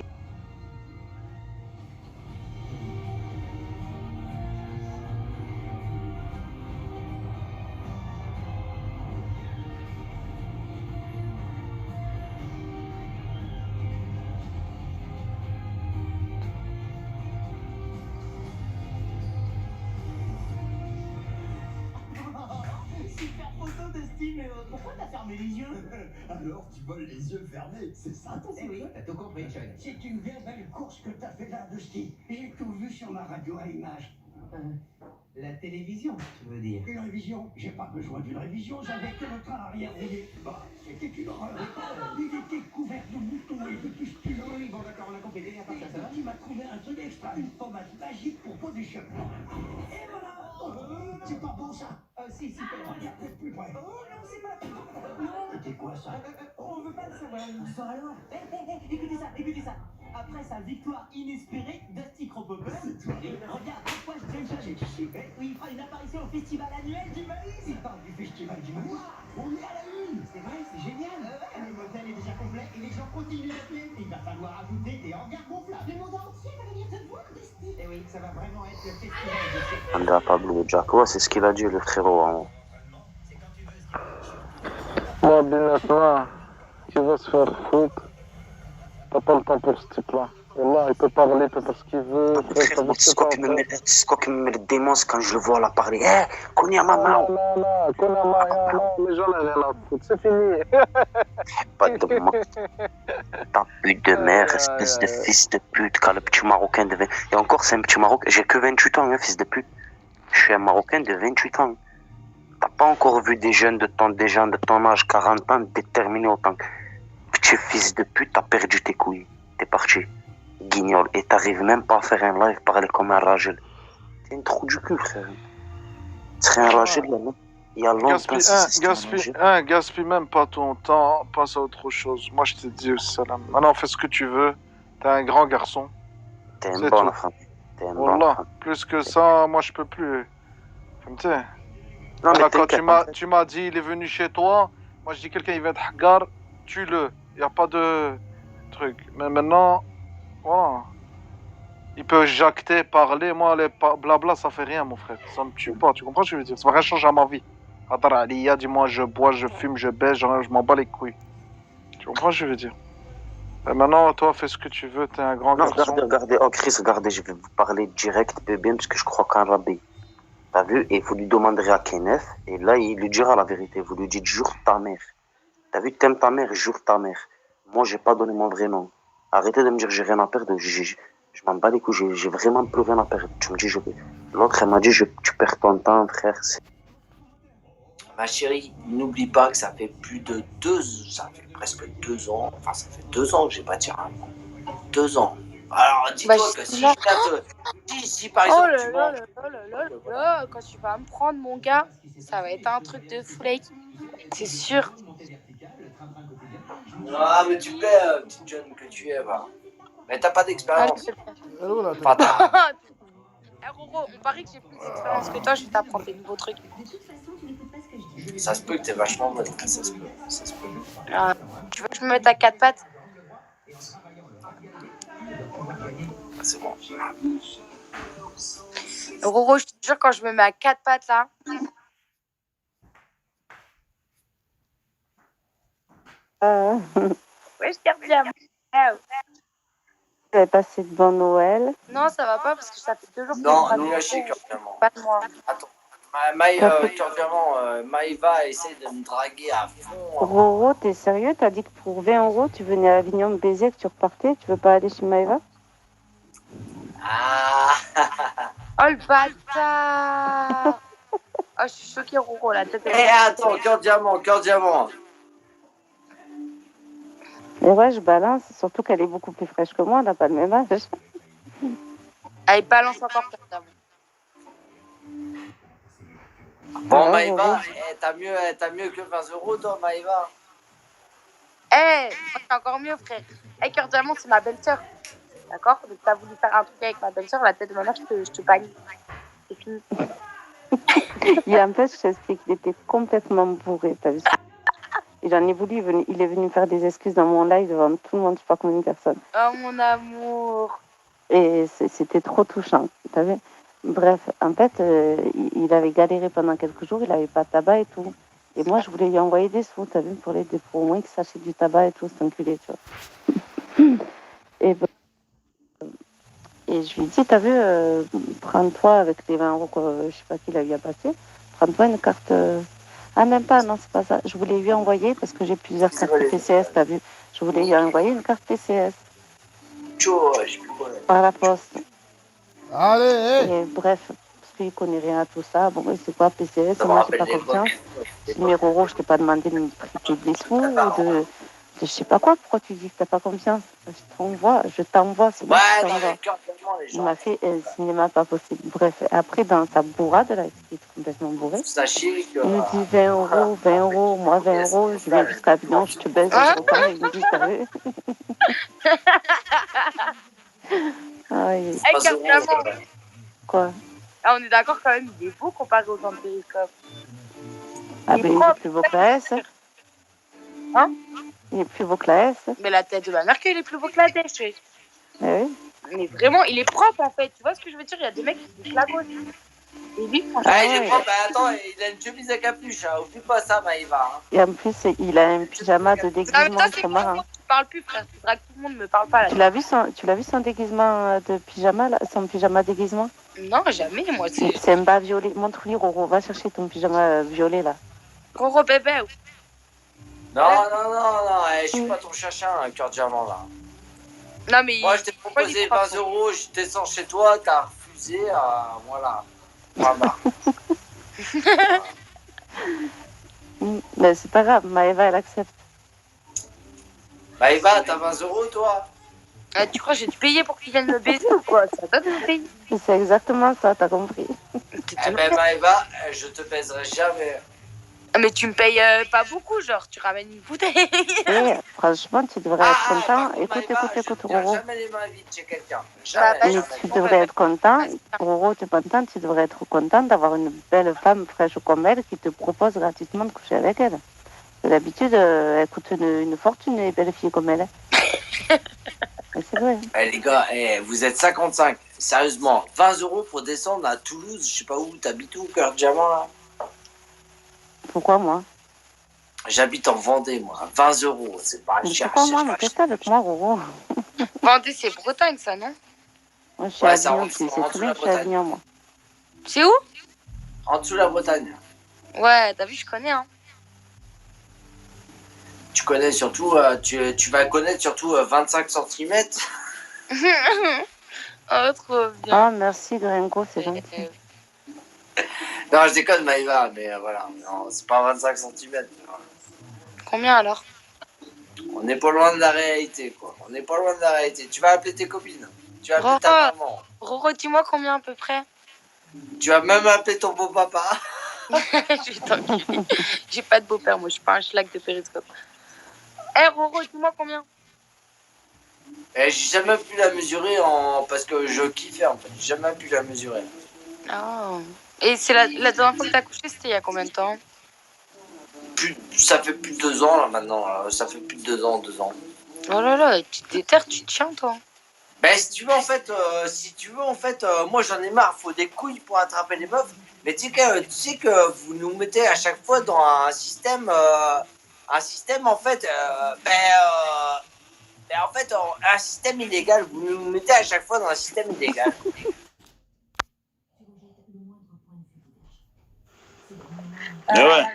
Super photo de Steve, pourquoi t'as fermé les yeux? Alors tu voles les yeux fermés, c'est ça ton secret? Oui, t'as tout compris, Sean. C'est une bien belle course que t'as fait là de ski. J'ai tout vu sur ma radio à images. La télévision, tu veux dire? Une révision? J'ai pas besoin d'une révision, j'avais que le train arrière rouillé. Bah, c'était une horreur. Il était couvert de boutons et de pustules. Oui, bon d'accord, on a compris. À part ça, ça va? Tu m'as trouvé un truc extra, une pommade magique pour peau des cheveux. Et voilà! C'est pas bon ça? Si, regarde plus près. Oh non, c'est pas bon. Non. C'était quoi ça? On veut pas le savoir. Ça alors? Écoutez ça. Après sa victoire inespérée, Dusty Cropopper, regarde, pourquoi je tiens le chercher. Oui, il fera une apparition au festival annuel du Maïs. Il parle du festival du Maïs. On est à la une. C'est vrai, c'est génial. Le motel est déjà complet et les gens continuent d'appeler. Il va falloir ajouter des hangars gonflables. Le monde entier va venir te voir, Dusty. Et oui, ça va vraiment être le festival de Anda Pablo Jaco, c'est ce qu'il a dit le frérot en haut. Moi, Binatna, il va se faire foutre. T'as pas le temps pour ce type-là. Wallah, il peut parler, il peut faire ce qu'il veut. C'est quoi qui me met le démence quand je le vois là parler? Konya maman. Non, Konya maman, les gens n'ont rien à foutre, c'est fini. Pas de moi. T'as pute de mère, espèce de fils de pute, quand le petit Marocain de 20... Et encore, c'est un petit Marocain, j'ai que 28 ans, fils de pute. Je suis un Marocain de 28 ans. T'as pas encore vu des gens de ton âge, 40 ans, déterminés autant. Petit fils de pute, t'as perdu tes couilles. T'es parti. Guignol. Et t'arrives même pas à faire un live, parler comme un ragel. T'es un trou du cul, frère. Tu serais un ragel, là, non? Il y a longtemps. Gaspille même pas ton temps, passe à autre chose. Moi, je te dis, salam. Maintenant, fais ce que tu veux. T'es un grand garçon. T'es un bon enfant. Voilà. Plus que ça, moi, je peux plus. Non, mais quand tu m'as dit, il est venu chez toi, moi, je dis, quelqu'un, il va être hagar, tue-le. Il n'y a pas de truc. Mais maintenant, voilà. Il peut jacter, parler. Moi, les blabla, ça fait rien, mon frère. Ça me tue pas. Tu comprends ce que je veux dire? Ça va rien changer à ma vie. Attends, Aliya, dis-moi, je bois, je fume, je baise, je m'en bats les couilles. Tu comprends ce que je veux dire? Et maintenant, toi, fais ce que tu veux. T'es un grand garçon. Regardez. Oh, Chris, regardez, je vais vous parler direct, bien, parce que je crois qu'un rabbi. T'as vu? Et vous lui demanderez à Kenneth. Et là, il lui dira la vérité. Vous lui dites, jure ta mère. T'as vu, t'aimes ta mère, jure ta mère. Moi, j'ai pas donné mon vrai nom. Arrêtez de me dire j'ai rien à perdre. Je m'en bats les couilles, j'ai vraiment plus rien à perdre. Tu me dis, l'autre, elle m'a dit, tu perds ton temps, frère. Ma chérie, n'oublie pas que ça fait presque 2 ans. Enfin, ça fait 2 ans que j'ai pas tiré un coup. 2 ans. Alors, dis-toi que si par exemple tu manges... Quand tu vas me prendre, mon gars. Ça va être un truc de fou, like. C'est sûr. Ah, mais tu paies, petite jeune que tu es, va. Mais t'as pas d'expérience. Enfin, t'as- Eh, Roro, on parie que j'ai plus d'expérience que toi, je vais t'apprendre des nouveaux trucs. Ça se peut que t'es vachement bonne. Ça se peut. Ça se peut. Ah, tu veux que je me mette à 4 pattes? C'est bon. Roro, je te jure, quand je me mets à 4 pattes là. Ouais, je garde bien. Vous avez passé de bon Noël. Non, ça va pas parce que ça fait 2 jours que Non, je nous lâcher cœur diamant. pas de moi. Attends. Cœur diamant, Maïva essaie de me draguer à fond. Roro, t'es sérieux? T'as dit que pour 20 € tu venais à Avignon me baiser, que tu repartais? Tu veux pas aller chez Maëva? Ah. Oh le bâtard. Oh, je suis choquée, Roro, la tête. Eh, attends, cœur diamant. Et ouais, je balance, surtout qu'elle est beaucoup plus fraîche que moi, elle n'a pas le même âge. Allez, balance encore, cœur diamant. Bon, Ouais, Maïva, Roro. t'as mieux que 20 €, toi, Maïva. Eh, c'est encore mieux, frère. Eh, cœur diamant, c'est ma belle-sœur. D'accord? Donc, t'as voulu faire un truc avec ma belle-sœur, la tête de ma mère, je te bannis. C'est fini. Il en fait, je t'explique, il était complètement bourré, t'as vu ça? Il en est voulu, il est venu faire des excuses dans mon live devant tout le monde, je sais pas combien de personnes. Oh, mon amour. Et c'était trop touchant, t'as vu? Bref, en fait, il avait galéré pendant quelques jours, il avait pas de tabac et tout. Et moi, je voulais lui envoyer des sous, t'as vu, pour au moins qu'il s'achète du tabac et tout, cet enculé, tu vois. Et je lui ai dit, t'as vu, prends-toi avec les 20 € que je sais pas qui l'a eu à passer, prends-toi une carte. Ah, même pas, non, c'est pas ça. Je voulais lui envoyer, parce que j'ai plusieurs cartes PCS, t'as vu. Je voulais lui envoyer une carte PCS. Chaud, je sais plus quoi. Par la poste. Allez, Et bref, parce qu'il connaît rien à tout ça. Bon, c'est quoi PCS? Moi, j'ai pas confiance. Mais Roro, je t'ai pas demandé de me prêter des sous ou de je sais pas quoi. Pourquoi tu dis que t'as pas confiance? Je t'envoie, c'est bon, Ouais, je dans t'envoie. les cœurs diamant, les Il gens. m'a fait un cinéma pas possible. Bref, après, dans sa bourrade, là, il était complètement bourré. Sachez que. Il me dit 20 €, moi 20 €, je vais jusqu'à Avignon, je te baise, je repars. Il me dit, t'as vu? Ah, il- Eh, cœur diamant. Quoi? Ah, on est d'accord quand même, il est beau comparé aux gens de Périscope. Ah, ben, il est plus beau que la S. Hein? Il est plus beau que la S. Mais la tête de ma mère, qu'il est plus beau que la tête, je sais. Eh oui. Mais vraiment, il est propre en fait. Tu vois ce que je veux dire? Il y a des mecs qui se clagotent. Et lui, franchement. Ah, il est propre, attends, il a une chemise à capuche, hein. Oublie pas ça, Maïva. Hein. Et en plus, il a un pyjama de Non, mais déguisement toi, c'est trop moi, marrant. tu parles plus, frère. Tu dragues tout le monde, me parle pas là. Tu l'as vu son déguisement de pyjama, là, son pyjama déguisement? Non, jamais, moi. C'est un bas violet. Montre-lui, Roro. Va chercher ton pyjama violet, là. Roro bébé. Non, je suis pas ton chachin, un cœur diamant, là. Non, mais. Moi, je t'ai proposé 20 €, je descends chez toi, t'as refusé, voilà. Voilà. Mais c'est pas grave, Maëva, elle accepte. Maïva, t'as 20 € toi? Tu crois que j'ai dû payer pour qu'il vienne me baiser ou quoi? Ça doit me payer. C'est exactement ça, t'as compris. Eh ben, Maïva, je te baiserai jamais. Mais tu me payes pas beaucoup, genre, tu ramènes une bouteille. Et franchement, tu devrais être content. Écoute, Roro. Jamais les mains vides chez quelqu'un. Mais tu devrais être content. Roro, tu es content, tu devrais être content d'avoir une belle femme fraîche comme elle qui te propose gratuitement de coucher avec elle. D'habitude, elle coûte une fortune, les belles filles comme elle. Mais c'est vrai. Eh, les gars, vous êtes 55. Sérieusement, 20 € pour descendre à Toulouse, je sais pas où, t'habites où, cœur diamant, là? Pourquoi moi? J'habite en Vendée, moi. 20 €, c'est pas cher. Pourquoi moi? Mais qu'est-ce que t'as avec moi, Roro? Vendée, c'est Bretagne, ça, non? Moi, je suis à Avignon, c'est très bien, je suis à Avignon, moi. C'est où? En dessous de la Bretagne. Ouais, t'as vu, je connais, hein. Tu connais surtout, tu vas connaître surtout 25 cm. Oh, trop bien. Ah, merci, Gringo, c'est gentil. Non, je déconne, Maïva, mais voilà. Non, c'est pas 25 cm. Combien alors? On n'est pas loin de la réalité, quoi. On n'est pas loin de la réalité. Tu vas appeler tes copines. Tu vas appeler ta maman. Roro, dis-moi combien à peu près? Tu vas même appeler ton beau papa. Je vais t'enculer. J'ai pas de beau-père, moi, je suis pas un schlag de périscope. Eh, Roro, dis-moi combien? J'ai jamais pu la mesurer parce que je kiffais en fait. J'ai jamais pu la mesurer. Oh. Et c'est la dernière fois que t'as couché, c'était il y a combien de temps? Ça fait plus de 2 ans là maintenant. Là. Ça fait plus de 2 ans, 2 ans. Oh là là, tu te déterres, tu te tiens, toi. Ben si tu veux en fait, moi j'en ai marre. Faut des couilles pour attraper les meufs. Mais tu sais que vous nous mettez à chaque fois dans un système en fait, en fait, un système illégal. Vous nous mettez à chaque fois dans un système illégal.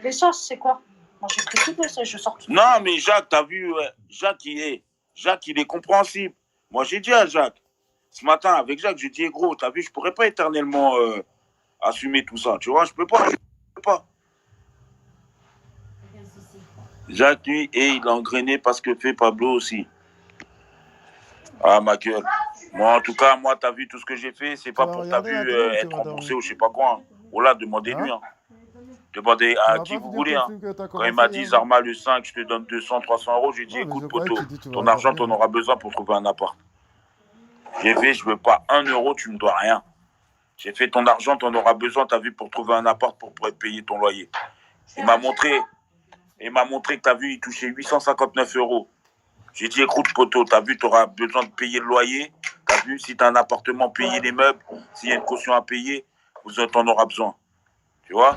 Les sauces, c'est quoi? Moi, j'ai pris toutes les sauces, je sors tout. Non, mais Jacques, t'as vu, Jacques, il est compréhensible. Moi, j'ai dit à Jacques, ce matin, avec Jacques, j'ai dit, gros, t'as vu, je pourrais pas éternellement assumer tout ça, tu vois, je peux pas. Jacques, lui, il a engrainé parce que fait Pablo aussi. Ah, ma gueule. Moi, en tout cas, t'as vu tout ce que j'ai fait, c'est pas pour, t'as vu, être remboursé ou je sais pas quoi. Hein. Oh là, demandez-lui, hein. Demandez à qui vous voulez. Hein. Quand il m'a dit, Zarma, le 5, je te donne 200, 300 euros, j'ai dit, écoute, poto, ton argent, t'en auras besoin pour trouver un appart. J'ai fait, je veux pas 1 euro, tu me dois rien. J'ai fait ton argent, t'en auras besoin, t'as vu, pour trouver un appart pour payer ton loyer. Il m'a montré que t'as vu, il touchait 859 euros. J'ai dit, écoute, poto, t'as vu, t'auras besoin de payer le loyer. T'as vu, si t'as un appartement, payer les meubles. S'il y a une caution à payer, t'en auras besoin. Tu vois?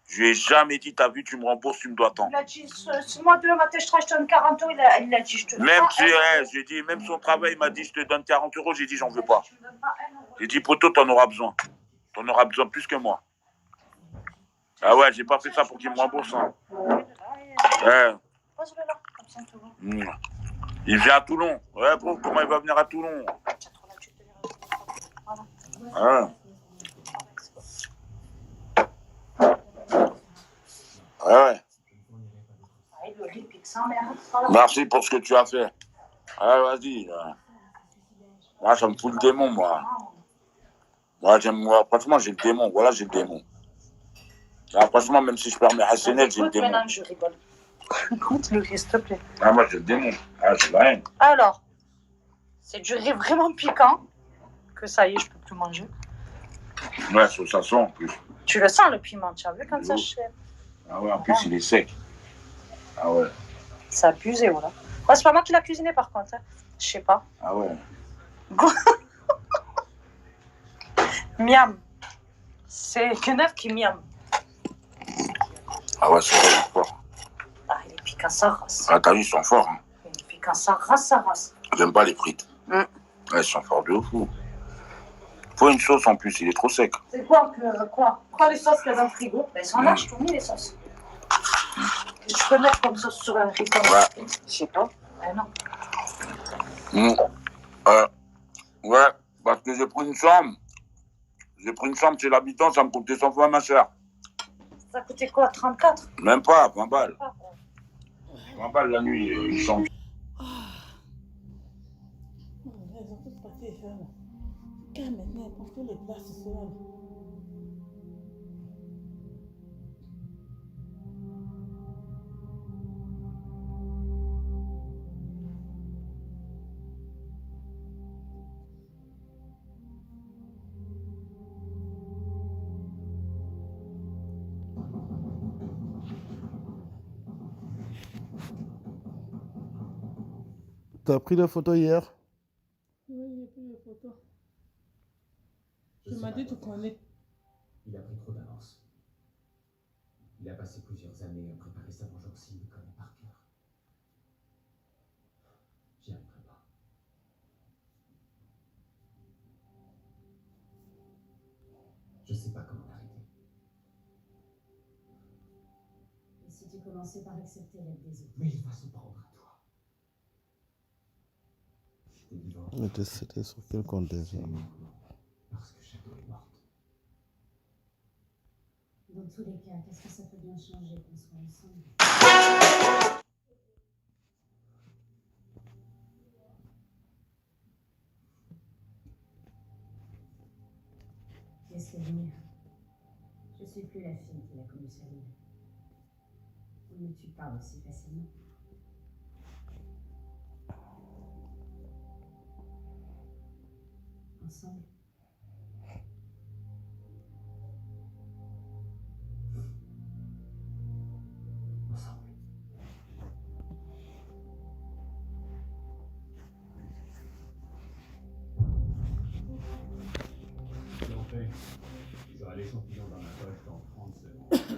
Je lui ai jamais dit, t'as vu, tu me rembourses, tu me dois tant. Il a dit, ce mois de matin, je te donne 40 euros, il a dit, je te donne. J'ai dit, même son travail, il m'a dit, je te donne 40 euros, j'ai dit, j'en veux pas. J'ai dit, poto, t'en auras besoin. T'en auras besoin plus que moi. Ah ouais, j'ai pas fait ça pour qu'il me rembourse. Hein. Ouais. Il vient à Toulon. Ouais, gros, comment il va venir à Toulon? Ouais. Ouais. Merci pour ce que tu as fait. Ouais, vas-y. Moi, ça me fout le démon, moi. Moi, franchement, j'ai le démon. Voilà, j'ai le démon. Ah, franchement, même si je perds mes rationnels, j'ai le démon. Maintenant, je rigole. Écoute, Louis, s'il te plaît. Ah, moi, j'ai le démon. Ah, j'ai la haine. Alors, c'est du riz vraiment piquant, que ça y est, je peux plus manger. Ouais, ça sent en plus. Tu le sens, le piment, tu as vu comme ça, je sais. Ah ouais, en plus, il est sec. Ah ouais. C'est abusé, voilà. Ouais, c'est pas moi qui l'a cuisiné, par contre. Hein. Je sais pas. Ah ouais. Miam. C'est Kenef qui miam. Ah ouais, c'est vraiment fort. Ah, il est piquant sa race. Ah, t'as vu, ils sont forts. Hein. Il est piquant sa race. J'aime pas les frites. Ouais, ils sont forts de fou. Faut une sauce en plus, il est trop sec. C'est quoi les sauces qu'il y a dans le frigo? Ben, ils sont là, je t'ai mis les sauces. Je peux mettre comme sauce sur un riz comme ça. Je sais pas. Ben non. Ouais, parce que j'ai pris une chambre. Chez l'habitant, ça me coûtait 100 fois moins cher. Ça coûtait quoi, 34? Même pas, 20 balles. 20 balles la nuit, ils sont... Elles ont toutes parti faire là. Quand maintenant, pour tous les places, c'est là. T'as pris la photo hier? Oui, j'ai pris les photos. Tu m'as dit, tu connais. Il a pris trop d'avance. Il a passé plusieurs années à préparer sa vengeance, il me connaît par cœur. J'y arriverai pas. Je sais pas comment l'arrêter. Et si tu commençais par accepter l'aide des autres? Mais il va se prendre à toi. J'étais vivant. C'était sur quel compte déjà? Parce que Shadow est morte. Dans tous les cas, qu'est-ce que ça peut bien changer qu'on soit ensemble? Laisse-les venir. suis plus la fille qu'il a connue sur l'île. On ne tue pas aussi facilement. Ensemble. Ensemble. C'est en fait. J'aurai l'échantillon dans ma poche dans 30 secondes.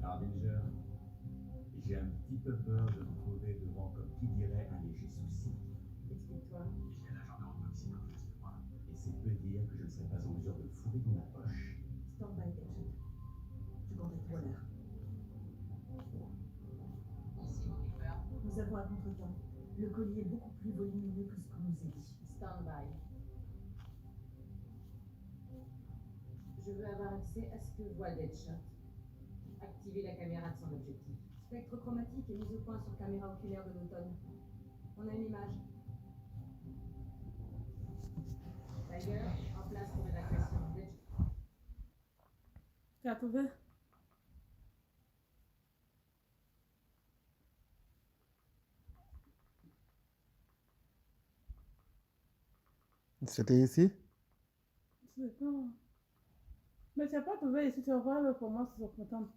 Harbinger, j'ai un petit peu peur de me trouver devant, comme qui dirait, un léger souci. Explique-toi. Je suis un agent de robotique, comme je sais moi, et c'est peu dire que je ne serai pas en mesure de fourrer dans ma poche. Stand by, Deadshot. Je compte à 3 heures. Nous avons un contretemps. Le colis est beaucoup plus volumineux que ce qu'on nous a dit. Stand by. Je veux avoir accès à ce que voit Deadshot. Activer la caméra de son objectif. Spectre chromatique est mis au point sur caméra oculaire de l'automne. On a une image. Tiger, en place pour évacuation. Tu as trouvé? C'était ici? Je sais pas. Mais tu n'as pas trouvé ici, tu vas voir le format sur son compte.